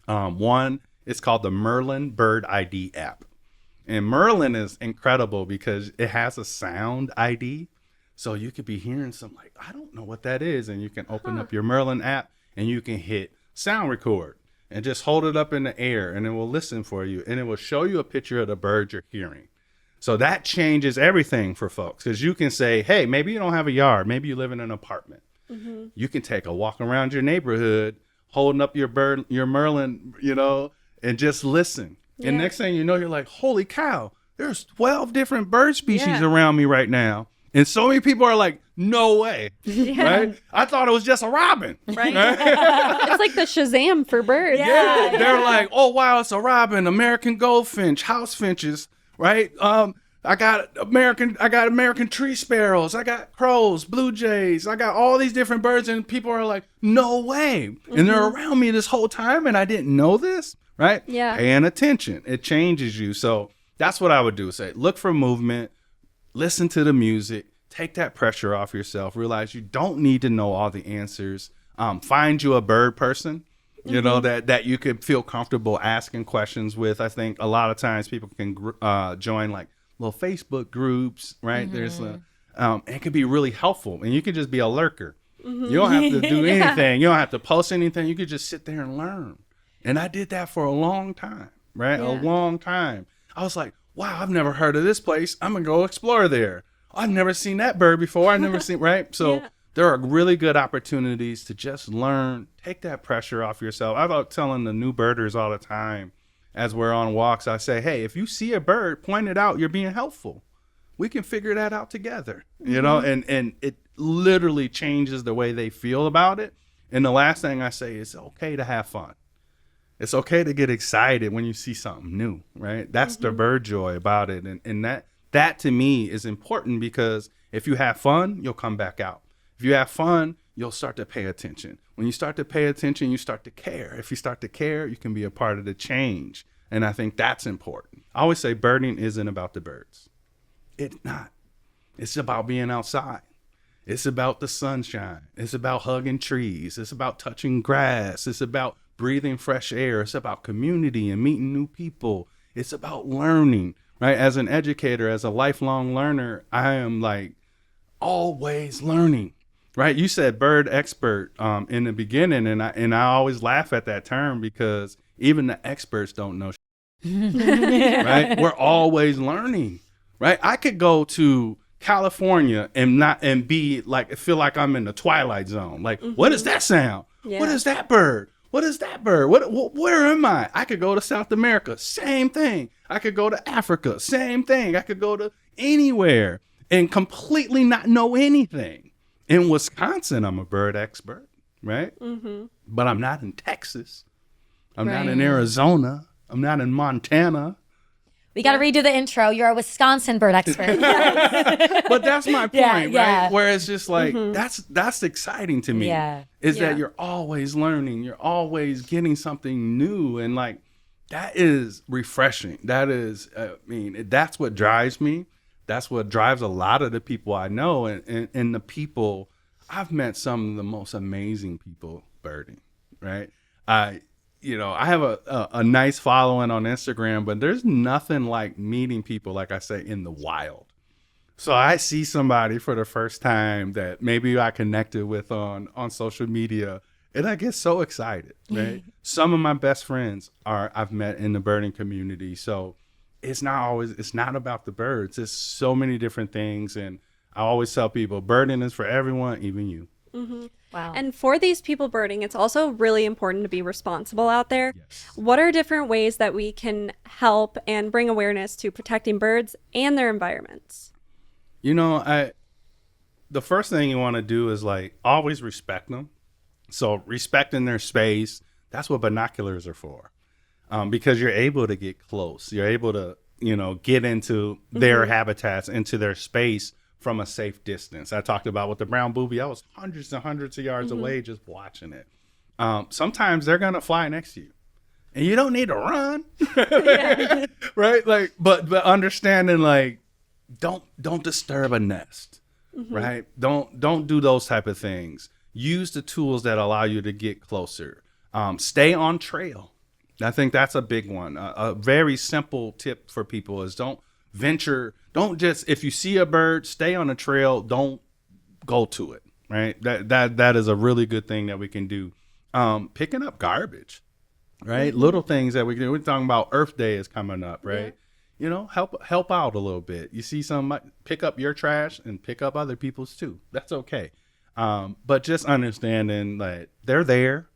One is called the Merlin Bird ID app. And Merlin is incredible because it has a sound ID. So you could be hearing something like, I don't know what that is. And you can open up your Merlin app and you can hit sound record and just hold it up in the air and it will listen for you. And it will show you a picture of the bird you're hearing. So that changes everything for folks because you can say, hey, maybe you don't have a yard. Maybe you live in an apartment. You can take a walk around your neighborhood, holding up your Merlin, and just listen. Yeah. And next thing you know, you're like, holy cow, there's 12 different bird species around me right now. And so many people are like, no way, right? I thought it was just a robin. Right? It's like the Shazam for birds. Yeah. They're like, oh, wow, it's a robin, American goldfinch, house finches, right? I got American tree sparrows. I got crows, blue jays. I got all these different birds. And people are like, no way. And they're around me this whole time. And I didn't know this, right? Yeah. Paying attention. It changes you. So that's what I would do. Say, look for movement. Listen to the music, take that pressure off yourself, realize you don't need to know all the answers. Find you a bird person, that you could feel comfortable asking questions with. I think a lot of times people can join like little Facebook groups, right? There's it can be really helpful and you could just be a lurker. You don't have to do anything. You don't have to post anything. You could just sit there and learn. And I did that for a long time, right? A long time. I was like, wow, I've never heard of this place. I'm going to go explore there. I've never seen that bird before. I've never seen, right? So there are really good opportunities to just learn, take that pressure off yourself. I'm out telling the new birders all the time as we're on walks. I say, hey, if you see a bird, point it out. You're being helpful. We can figure that out together, and it literally changes the way they feel about it. And the last thing I say is it's okay to have fun. It's okay to get excited when you see something new, right? That's the bird joy about it. And that to me is important because if you have fun, you'll come back out. If you have fun, you'll start to pay attention. When you start to pay attention, you start to care. If you start to care, you can be a part of the change. And I think that's important. I always say birding isn't about the birds. It's not. It's about being outside. It's about the sunshine. It's about hugging trees. It's about touching grass. It's about breathing fresh air. It's about community and meeting new people. It's about learning, right? As an educator, as a lifelong learner, I am like always learning, right? You said bird expert in the beginning, and I always laugh at that term because even the experts don't know, right? We're always learning, right? I could go to California and be like, feel like I'm in the Twilight Zone. Like, what is that sound? Yeah. What is that bird? What is that bird? Where am I? I could go to South America, same thing. I could go to Africa, same thing. I could go to anywhere and completely not know anything. In Wisconsin, I'm a bird expert, right? But I'm not in Texas. I'm not in Arizona. I'm not in Montana. We got to redo the intro. You're a Wisconsin bird expert. But that's my point, right? Where it's just like, that's exciting to me. Is that you're always learning. You're always getting something new. And like, that is refreshing. That is, that's what drives me. That's what drives a lot of the people I know. And the people, I've met some of the most amazing people birding, right? I have a nice following on Instagram, but there's nothing like meeting people, like I say, in the wild. So I see somebody for the first time that maybe I connected with on social media, and I get so excited, right? Some of my best friends I've met in the birding community. So it's not about the birds. It's so many different things. And I always tell people birding is for everyone, even you. Wow. And for these people birding, it's also really important to be responsible out there. Yes. What are different ways that we can help and bring awareness to protecting birds and their environments? The first thing you want to do is like always respect them. So respecting their space, That's what binoculars are for, because you're able to get close. You're able to, get into their habitats, into their space from a safe distance. I talked about with the brown booby. I was hundreds and hundreds of yards away just watching it. Sometimes they're going to fly next to you. And you don't need to run, right? Like, but understanding, like, don't disturb a nest, right? Don't do those type of things. Use the tools that allow you to get closer. Stay on trail. I think that's a big one. A very simple tip for people is don't venture. Don't just, if you see a bird, stay on a trail. Don't go to it, right? That is a really good thing that we can do. Picking up garbage. Right, little things that we can do. We're talking about Earth Day is coming up, right? Help out a little bit. You see pick up your trash and pick up other people's too. That's okay. But just understanding that they're there,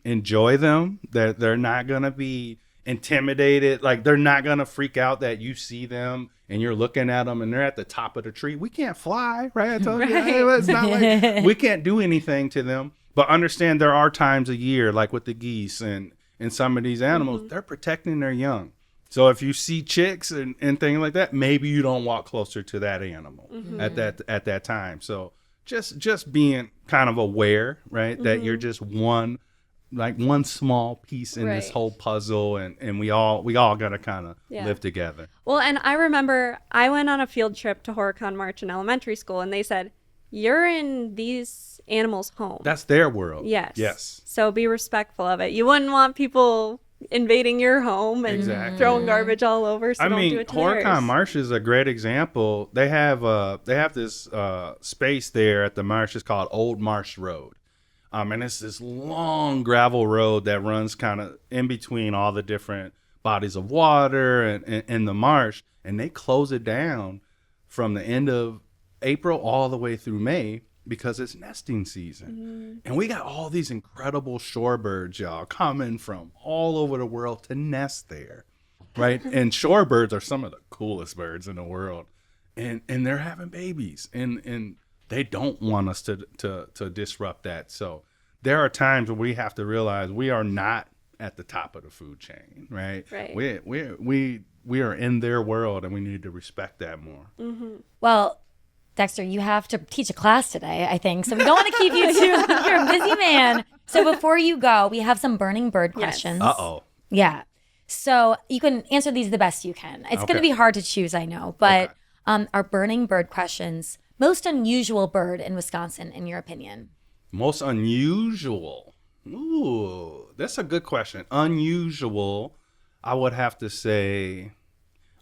enjoy them. That they're not gonna be intimidated. Like, they're not gonna freak out that you see them and you're looking at them and they're at the top of the tree. We can't fly, right? I told you, hey, it's not like we can't do anything to them. But understand there are times a year, like with the geese and some of these animals, they're protecting their young. So if you see chicks and things like that, maybe you don't walk closer to that animal at that time. So just being kind of aware, right, that you're just one small piece in this whole puzzle, and we all got to kind of live together. Well, and I remember I went on a field trip to Horicon March in elementary school, and they said, you're in these animals' home. That's their world. Yes. So be respectful of it. You wouldn't want people invading your home and throwing garbage all over. So don't do it to theirs. Horicon Marsh is a great example. They have this space there at the marsh. It's called Old Marsh Road. And it's this long gravel road that runs kind of in between all the different bodies of water and the marsh. And they close it down from the end of April all the way through May because it's nesting season. And we got all these incredible shorebirds, y'all, coming from all over the world to nest there, right? And shorebirds are some of the coolest birds in the world. And they're having babies, and they don't want us to disrupt that. So there are times where we have to realize we are not at the top of the food chain, right? We are in their world, and we need to respect that more. Well, Dexter, you have to teach a class today, I think. So we don't want to keep you too. You're a busy man. So before you go, we have some burning bird questions. Uh-oh. Yeah. So you can answer these the best you can. It's going to be hard to choose, I know. But our burning bird questions, most unusual bird in Wisconsin, in your opinion? Most unusual? Ooh, that's a good question. Unusual, I would have to say...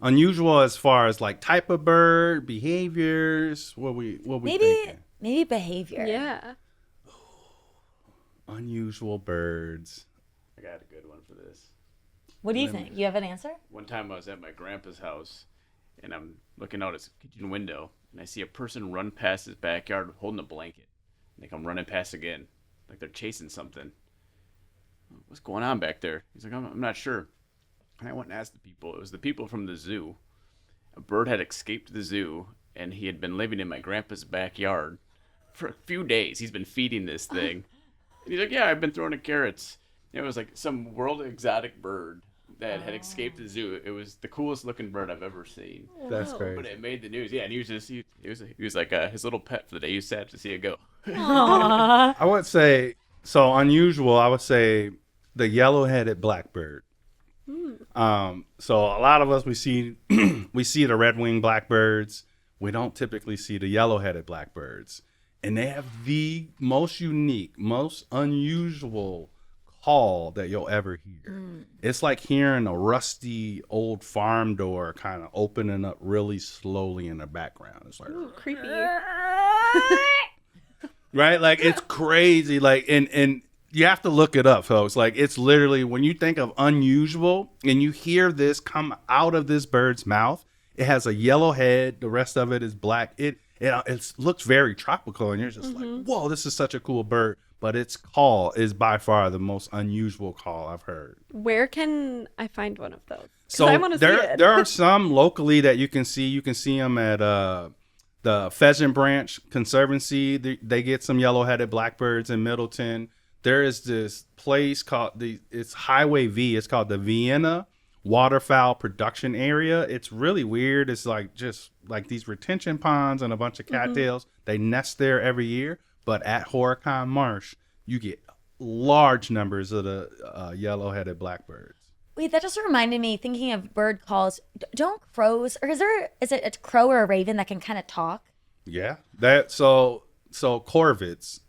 Unusual as far as like type of bird, behaviors, what we thinking? Maybe behavior. Yeah. Unusual birds. I got a good one for this. What do you think? You have an answer? One time I was at my grandpa's house, and I'm looking out his kitchen window, and I see a person run past his backyard holding a blanket. And they come running past again, like they're chasing something. What's going on back there? He's like, I'm not sure. I went and asked the people. It was the people from the zoo. A bird had escaped the zoo, and he had been living in my grandpa's backyard for a few days. He's been feeding this thing. And he's like, yeah, I've been throwing it carrots. And it was like some world exotic bird that had escaped the zoo. It was the coolest looking bird I've ever seen. That's great. But it made the news. Yeah, and he was like his little pet for the day. He was sad to see it go. Aww. I would say, so unusual, I would say the yellow-headed blackbird. So a lot of us, we see the red-winged blackbirds. We don't typically see the yellow-headed blackbirds. And they have the most unique, most unusual call that you'll ever hear. It's like hearing a rusty old farm door kind of opening up really slowly in the background. It's like, Ooh, creepy. right? Like, it's crazy. Like, and you have to look it up, folks. Like, it's literally, when you think of unusual and you hear this come out of this bird's mouth, it has a yellow head. The rest of it is black. It looks very tropical, and you're just like, whoa, this is such a cool bird. But its call is by far the most unusual call I've heard. Where can I find one of those? So I want to see it. There are some locally that you can see. You can see them at the Pheasant Branch Conservancy. They get some yellow-headed blackbirds in Middleton. there is this place called it's Highway V. It's called the Vienna Waterfowl Production Area. It's really weird. It's like just like these retention ponds and a bunch of cattails. They nest there every year. But at Horicon Marsh, you get large numbers of the yellow-headed blackbirds. Wait, that just reminded me, thinking of bird calls, don't crows, or is it a crow or a raven that can kind of talk? Yeah, so corvids.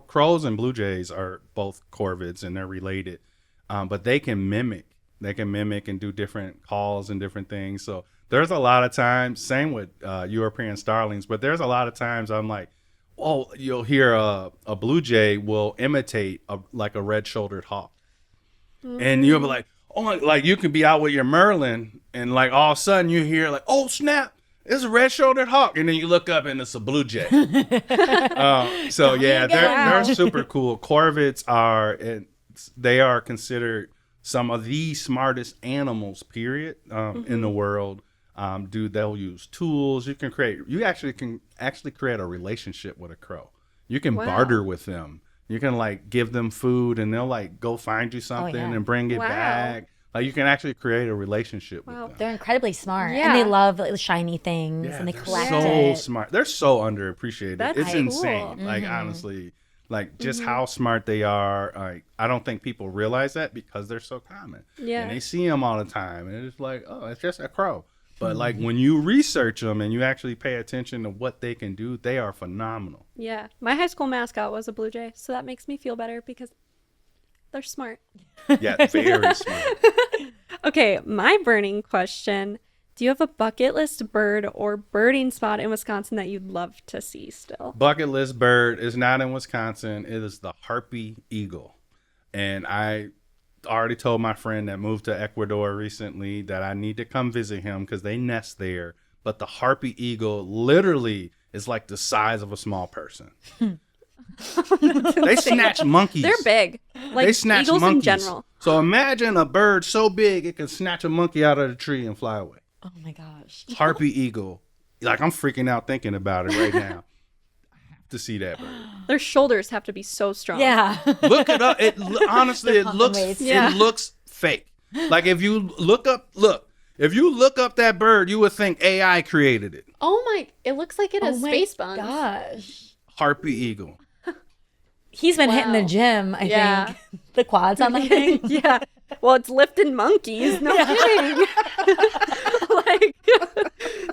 Crows and blue jays are both corvids, and they're related. But they can mimic and do different calls and different things. So there's a lot of times, same with European starlings, but there's a lot of times I'm like, oh, you'll hear a blue jay will imitate a red-shouldered hawk. And you'll be like, oh, like you can be out with your Merlin and like all of a sudden you hear like, oh snap, it's a red-shouldered hawk. And then you look up and it's a blue jay. So yeah, they're super cool. Corvids they are considered some of the smartest animals, period, in the world. They'll use tools. You actually can create a relationship with a crow. You can barter with them. You can like give them food and they'll like go find you something and bring it back. Like you can actually create a relationship with them. They're incredibly smart. Yeah. And they love like, shiny things and they collect so it. smart. They're so underappreciated. That's It's cool. insane. Like honestly, like just how smart they are. Like I don't think people realize that because they're so common. Yeah. And they see them all the time and it's like, oh, it's just a crow. But like when you research them and you actually pay attention to what they can do, they are phenomenal. Yeah. My high school mascot was a blue jay, so that makes me feel better because they're smart. Yeah, very smart. Okay, my burning question. Do you have a bucket list bird or birding spot in Wisconsin that you'd love to see still? Bucket list bird is not in Wisconsin. It is the harpy eagle. And I already told my friend that moved to Ecuador recently that I need to come visit him because they nest there. But the harpy eagle literally is like the size of a small person. They snatch monkeys. They're big. Like They snatch eagles monkeys. in general. So imagine a bird so big it can snatch a monkey out of the tree and fly away. Oh my gosh. Harpy eagle. Like I'm freaking out thinking about it right now. I have to see that bird. Their shoulders have to be so strong. Yeah. Look it up. Honestly, it Yeah. looks fake. Like if you look up that bird, you would think AI created it. Oh my, it looks like it has my space buns. gosh. Harpy eagle. He's been hitting the Wow. gym, I Yeah. think. The quads on the thing. Yeah. Well, it's lifting monkeys. No kidding. Like,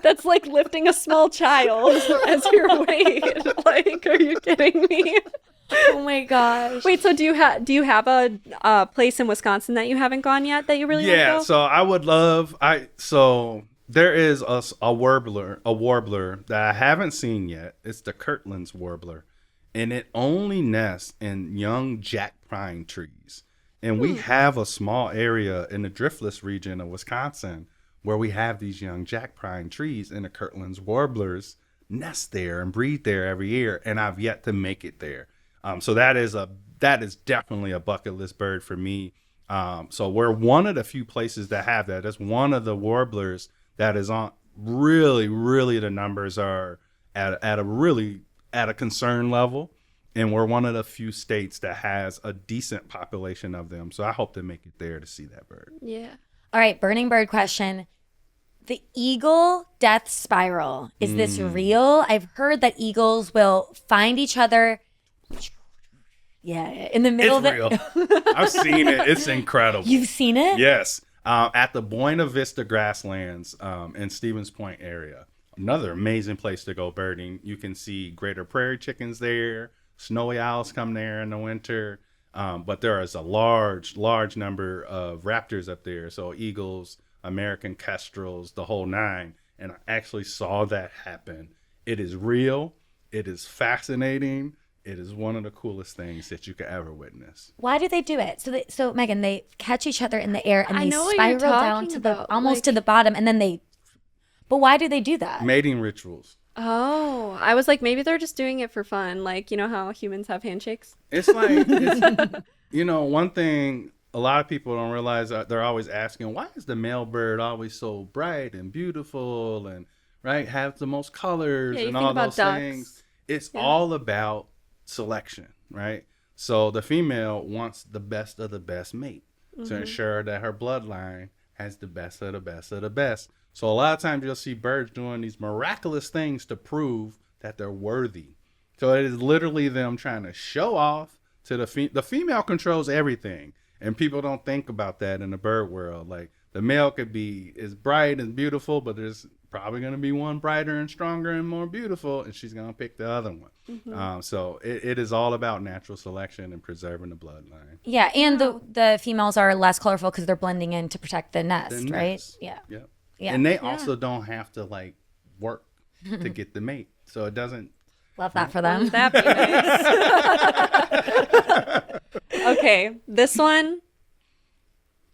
that's like lifting a small child as your weight. Like, are you kidding me? Oh my gosh. Wait, so do you have a place in Wisconsin that you haven't gone yet that you really want to Yeah, go? so I would love so there is a warbler that I haven't seen yet. It's the Kirtland's warbler. And it only nests in young jack pine trees. And we have a small area in the driftless region of Wisconsin where we have these young jack pine trees, and the Kirtland's warblers nest there and breed there every year. And I've yet to make it there. So that is definitely a bucket list bird for me. So we're one of the few places that have that. It's one of the warblers that is on really the numbers are at a concern level. And we're one of the few states that has a decent population of them. So I hope to make it there to see that bird. Yeah. All right, burning bird question. The eagle death spiral. Is this real? I've heard that eagles will find each other. Yeah, in the middle It's of real. I've seen it. It's incredible. You've seen it? Yes. At the Buena Vista grasslands in Stevens Point area. Another amazing place to go birding. You can see greater prairie chickens there. Snowy owls come there in the winter. But there is a large number of raptors up there. So eagles, American kestrels, the whole nine. And I actually saw that happen. It is real. It is fascinating. It is one of the coolest things that you could ever witness. Why do they do it? So Megan, they catch each other in the air and I they know what you're spiral down talking to the about, almost like- to the bottom, and then But why do they do that? Mating rituals. Oh, I was like, maybe they're just doing it for fun. Like, you know how humans have handshakes? It's like, one thing a lot of people don't realize, they're always asking, why is the male bird always so bright and beautiful and, right, have the most colors Yeah, you and think all about those ducks. things? It's all about selection, right? So the female wants the best of the best mate to ensure that her bloodline has the best of the best of the best. So a lot of times you'll see birds doing these miraculous things to prove that they're worthy. So it is literally them trying to show off to the female controls everything. And people don't think about that in the bird world. Like the male could be as bright and beautiful, but there's probably going to be one brighter and stronger and more beautiful, and she's going to pick the other one. So it is all about natural selection and preserving the bloodline. Yeah, and the females are less colorful because they're blending in to protect the nest, right? Yeah. Yep. Yeah. And they also don't have to like work to get the mate. So it doesn't. Love that for them. That'd be nice. Okay, this one.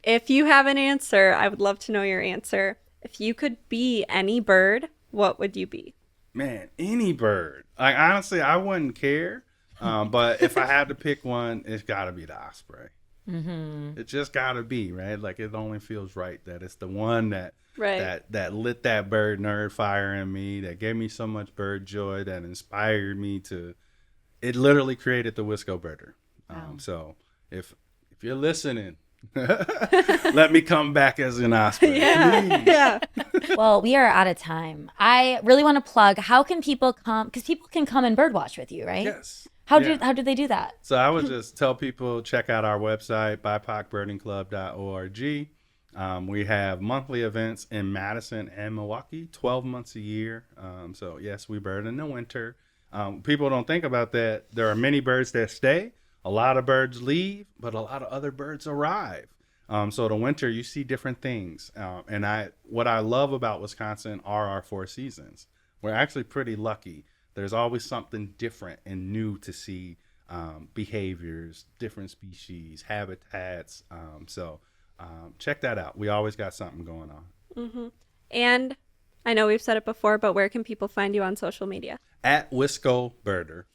If you have an answer, I would love to know your answer. If you could be any bird, what would you be? Man, any bird. Like honestly, I wouldn't care. But if I had to pick one, it's got to be the osprey. It just got to be, right? Like it only feels right that it's the one that lit that bird nerd fire in me, that gave me so much bird joy, that inspired me to. It literally created the wiscobirder. So if you're listening. Let me come back as an osprey. Yeah. Well, we are out of time. I really want to plug, how can people come? Because people can come and birdwatch with you, right? Yes. How do they do that? So I would just tell people, check out our website, bipocbirdingclub.org. We have monthly events in Madison and Milwaukee, 12 months a year. So yes, we bird in the winter. People don't think about that. There are many birds that stay. A lot of birds leave, but a lot of other birds arrive. So the winter, you see different things. And what I love about Wisconsin are our 4 seasons. We're actually pretty lucky. There's always something different and new to see, behaviors, different species, habitats. So check that out. We always got something going on. And I know we've said it before, but where can people find you on social media? At wiscobirder.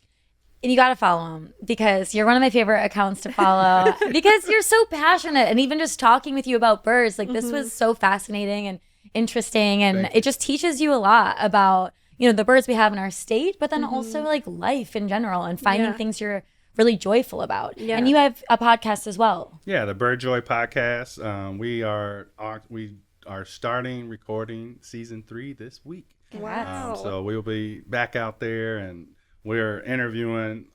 And you got to follow him because you're one of my favorite accounts to follow because you're so passionate. And even just talking with you about birds, like this was so fascinating and interesting. And it just teaches you a lot about, the birds we have in our state, but then also like life in general and finding things you're really joyful about. Yeah. And you have a podcast as well. Yeah, the Bird Joy podcast. We are starting recording season 3 this week. Wow. So we'll be back out there and we're interviewing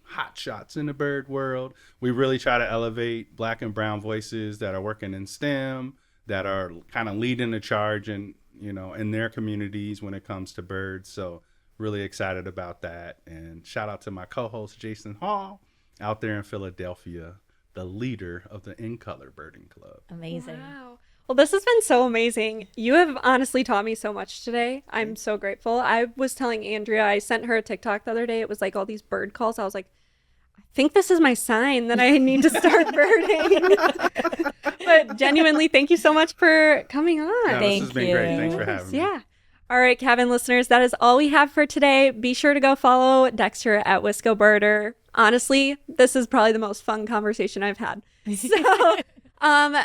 hot shots in the bird world. We really try to elevate Black and brown voices that are working in STEM, that are kind of leading the charge in their communities when it comes to birds. So really excited about that. And shout out to my co-host Jason Hall out there in Philadelphia, the leader of the In Color Birding Club. Amazing. Wow. Well, this has been so amazing. You have honestly taught me so much today. I'm so grateful. I was telling Andrea, I sent her a TikTok the other day. It was like all these bird calls. I was like, I think this is my sign that I need to start birding. But genuinely, thank you so much for coming on. Yeah, this has been great. Thanks for having me. Yeah. All right, Cabin listeners, that is all we have for today. Be sure to go follow Dexter at wiscobirder. Honestly, this is probably the most fun conversation I've had. So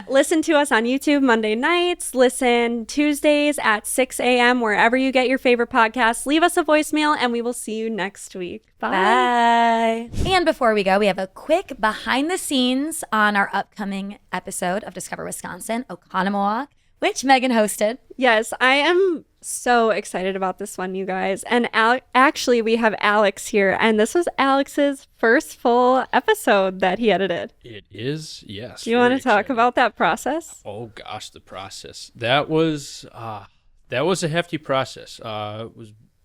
listen to us on YouTube Monday nights. Listen Tuesdays at 6 a.m. wherever you get your favorite podcasts. Leave us a voicemail and we will see you next week. Bye. And before we go, we have a quick behind the scenes on our upcoming episode of Discover Wisconsin, Oconomowoc, which Megan hosted. Yes, I am so excited about this one, you guys. And actually, we have Alex here, and this was Alex's first full episode that he edited. It is, yes. Do you want to talk about that process? Oh gosh, the process. That was a hefty process.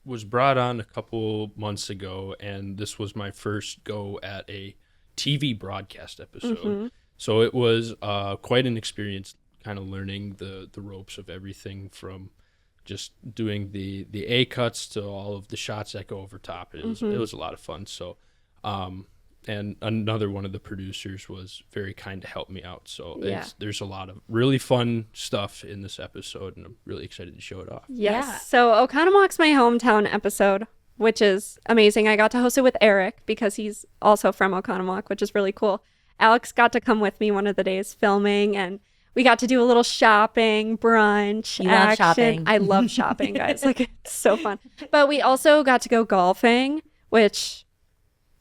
Was brought on a couple months ago, and this was my first go at a TV broadcast episode. So it was quite an experience, kind of learning the ropes of everything from just doing the A cuts to all of the shots that go over top. It was a lot of fun. So, and another one of the producers was very kind to help me out. So there's a lot of really fun stuff in this episode, and I'm really excited to show it off. Yes. Yeah. So Oconomowoc's my hometown episode, which is amazing. I got to host it with Eric because he's also from Oconomowoc, which is really cool. Alex got to come with me one of the days filming, and we got to do a little shopping, brunch, You love action. shopping. I love shopping, guys. Like, it's so fun. But we also got to go golfing, which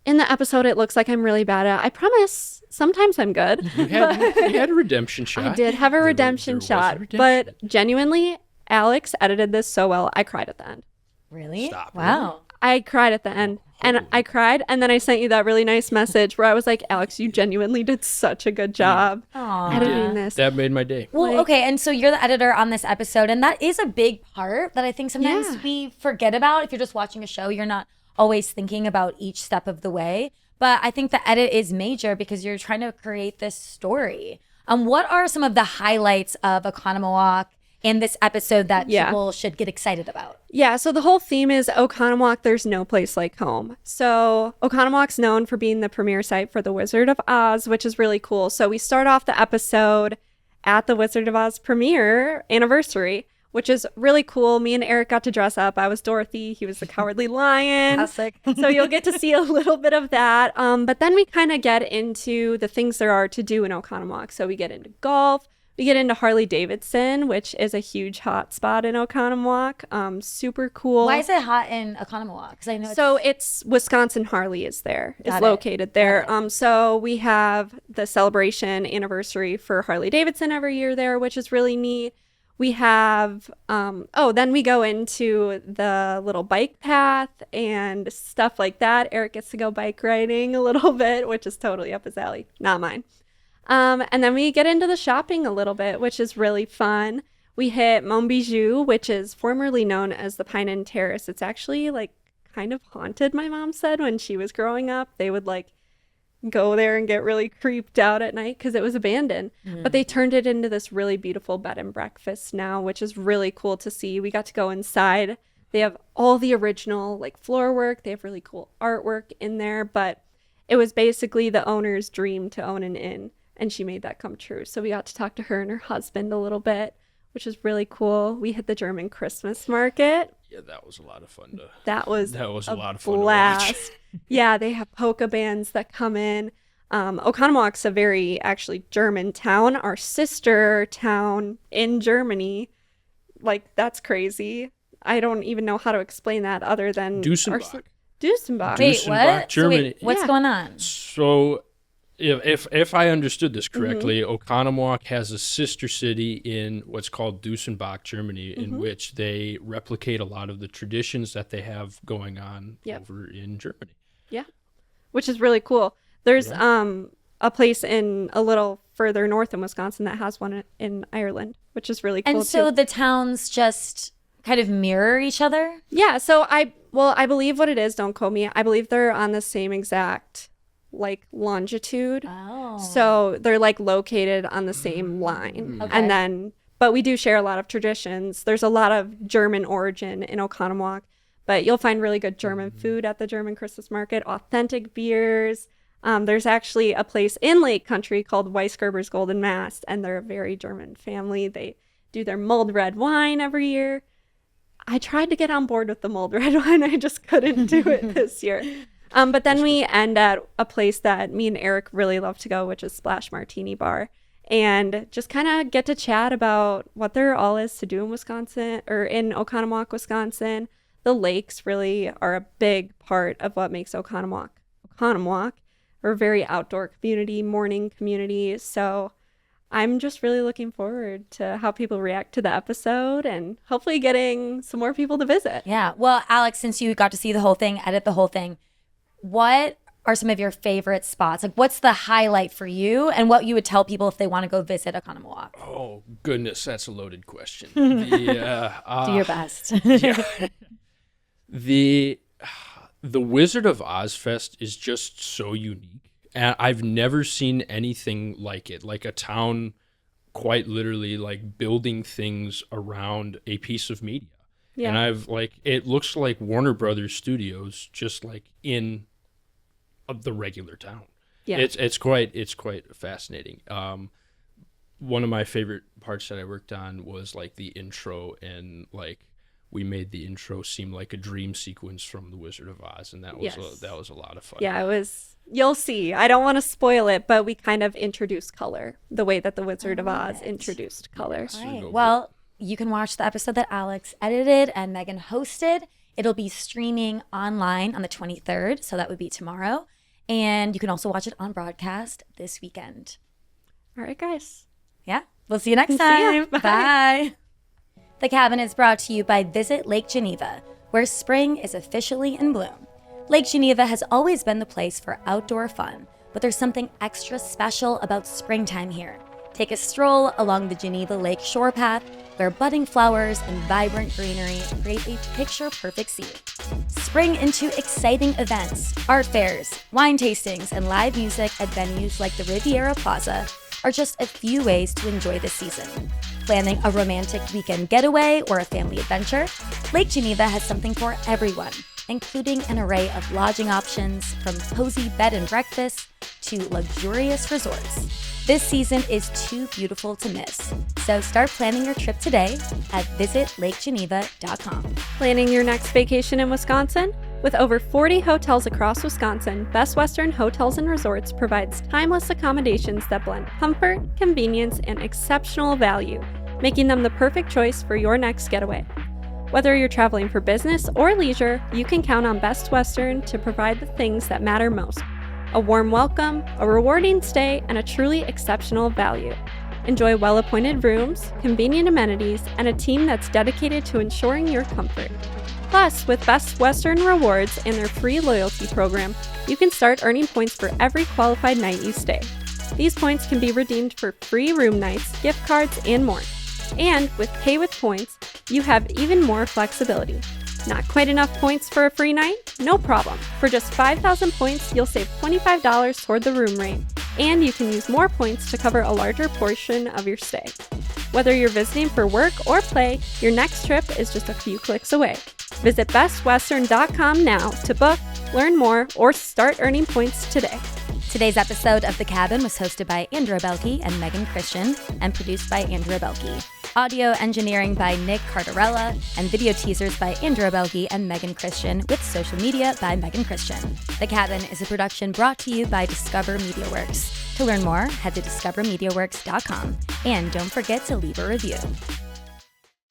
in the episode, it looks like I'm really bad at it. I promise, sometimes I'm good. You had a redemption shot. I did have a redemption shot, but genuinely, Alex edited this so well. I cried at the end. Really? Stop. Wow. I cried at the end. And I cried, and then I sent you that really nice message where I was like, Alex, you genuinely did such a good job editing this. That made my day. Well, okay, and so you're the editor on this episode, and that is a big part that I think sometimes we forget about. If you're just watching a show, you're not always thinking about each step of the way. But I think the edit is major because you're trying to create this story. What are some of the highlights of Oconomowoc in this episode that people should get excited about? Yeah, so the whole theme is Oconomowoc, there's no place like home. So Oconomowoc's known for being the premiere site for The Wizard of Oz, which is really cool. So we start off the episode at the Wizard of Oz premiere anniversary, which is really cool. Me and Eric got to dress up. I was Dorothy. He was the Cowardly Lion. Classic. So you'll get to see a little bit of that. But then we kind of get into the things there are to do in Oconomowoc. So we get into golf. We get into Harley Davidson, which is a huge hot spot in Oconomowoc. Super cool. Why is it hot in Oconomowoc? Because I know it's Wisconsin Harley is located there. So we have the celebration anniversary for Harley Davidson every year there, which is really neat. We have, then we go into the little bike path and stuff like that. Eric gets to go bike riding a little bit, which is totally up his alley, not mine. And then we get into the shopping a little bit, which is really fun. We hit Montbijou, which is formerly known as the Pine Inn Terrace. It's actually like kind of haunted, my mom said, when she was growing up. They would like go there and get really creeped out at night because it was abandoned. But they turned it into this really beautiful bed and breakfast now, which is really cool to see. We got to go inside. They have all the original like floor work. They have really cool artwork in there, but it was basically the owner's dream to own an inn. And she made that come true. So we got to talk to her and her husband a little bit, which is really cool. We hit the German Christmas market. Yeah, that was a lot of fun. That was a lot of fun blast. to watch. Yeah, they have polka bands that come in. Oconomowoc's a very actually German town. Our sister town in Germany, like that's crazy. I don't even know how to explain that other than Dusenbach. Dusenbach. Wait, what? Germany. So wait, what's going on? So if I understood this correctly, Oconomowoc has a sister city in what's called Dusenbach, Germany, in which they replicate a lot of the traditions that they have going on over in Germany. Yeah, which is really cool. There's a place in a little further north in Wisconsin that has one in Ireland, which is really cool. And so too. the towns just kind of mirror each other? Yeah, so I believe what it is, don't quote me, I believe they're on the same exact like longitude. Oh. So they're like located on the same line. Okay. And then, but we do share a lot of traditions. There's a lot of German origin in Oconomowoc, but you'll find really good German food at the German Christmas market, authentic beers. There's actually a place in Lake Country called Wiscobirder's Golden Mast, and they're a very German family. They do their mulled red wine every year. I tried to get on board with the mulled red wine. I just couldn't do it this year. But then we end at a place that me and Eric really love to go, which is Splash Martini Bar, and just kind of get to chat about what there all is to do in Wisconsin or in Oconomowoc, Wisconsin. The lakes really are a big part of what makes Oconomowoc. We're a very outdoor community, morning community. So I'm just really looking forward to how people react to the episode and hopefully getting some more people to visit. Yeah. Well, Alex, since you got to see the whole thing, edit the whole thing, what are some of your favorite spots? Like, what's the highlight for you and what you would tell people if they want to go visit Oconomowoc? Oh, goodness, that's a loaded question. Do your best. The Wizard of Oz Fest is just so unique. And I've never seen anything like it, like a town quite literally like building things around a piece of media. Yeah. And it looks like Warner Brothers Studios, just like in the regular town. Yeah. It's quite fascinating. One of my favorite parts that I worked on was like the intro, and like we made the intro seem like a dream sequence from The Wizard of Oz, and that was a lot of fun. Yeah, it was. You'll see. I don't want to spoil it, but we kind of introduced color the way that The Wizard of Oz introduced color. All right. Well, you can watch the episode that Alex edited and Megan hosted. It'll be streaming online on the 23rd, so that would be tomorrow. And you can also watch it on broadcast this weekend. All right, guys. Yeah, we'll see you next See time. ya. Bye. Bye. The Cabin is brought to you by Visit Lake Geneva, where spring is officially in bloom. Lake Geneva has always been the place for outdoor fun, but there's something extra special about springtime here. Take a stroll along the Geneva Lake shore path, where budding flowers and vibrant greenery create a picture-perfect scene. Spring into exciting events, art fairs, wine tastings, and live music at venues like the Riviera Plaza are just a few ways to enjoy this season. Planning a romantic weekend getaway or a family adventure? Lake Geneva has something for everyone, including an array of lodging options from cozy bed and breakfasts to luxurious resorts. This season is too beautiful to miss, so start planning your trip today at visitlakegeneva.com. Planning your next vacation in Wisconsin? With over 40 hotels across Wisconsin, Best Western Hotels and Resorts provides timeless accommodations that blend comfort, convenience, and exceptional value, making them the perfect choice for your next getaway. Whether you're traveling for business or leisure, you can count on Best Western to provide the things that matter most: a warm welcome, a rewarding stay, and a truly exceptional value. Enjoy well-appointed rooms, convenient amenities, and a team that's dedicated to ensuring your comfort. Plus, with Best Western Rewards and their free loyalty program, you can start earning points for every qualified night you stay. These points can be redeemed for free room nights, gift cards, and more. And with Pay with Points, you have even more flexibility. Not quite enough points for a free night? No problem. For just 5,000 points, you'll save $25 toward the room rate, and you can use more points to cover a larger portion of your stay. Whether you're visiting for work or play, your next trip is just a few clicks away. Visit bestwestern.com now to book, learn more, or start earning points today. Today's episode of The Cabin was hosted by Andrea Belke and Megan Christian and produced by Andrea Belke. Audio engineering by Nick Cardarella and video teasers by Andrea Belke and Megan Christian with social media by Megan Christian. The Cabin is a production brought to you by Discover MediaWorks. To learn more, head to discovermediaworks.com and don't forget to leave a review.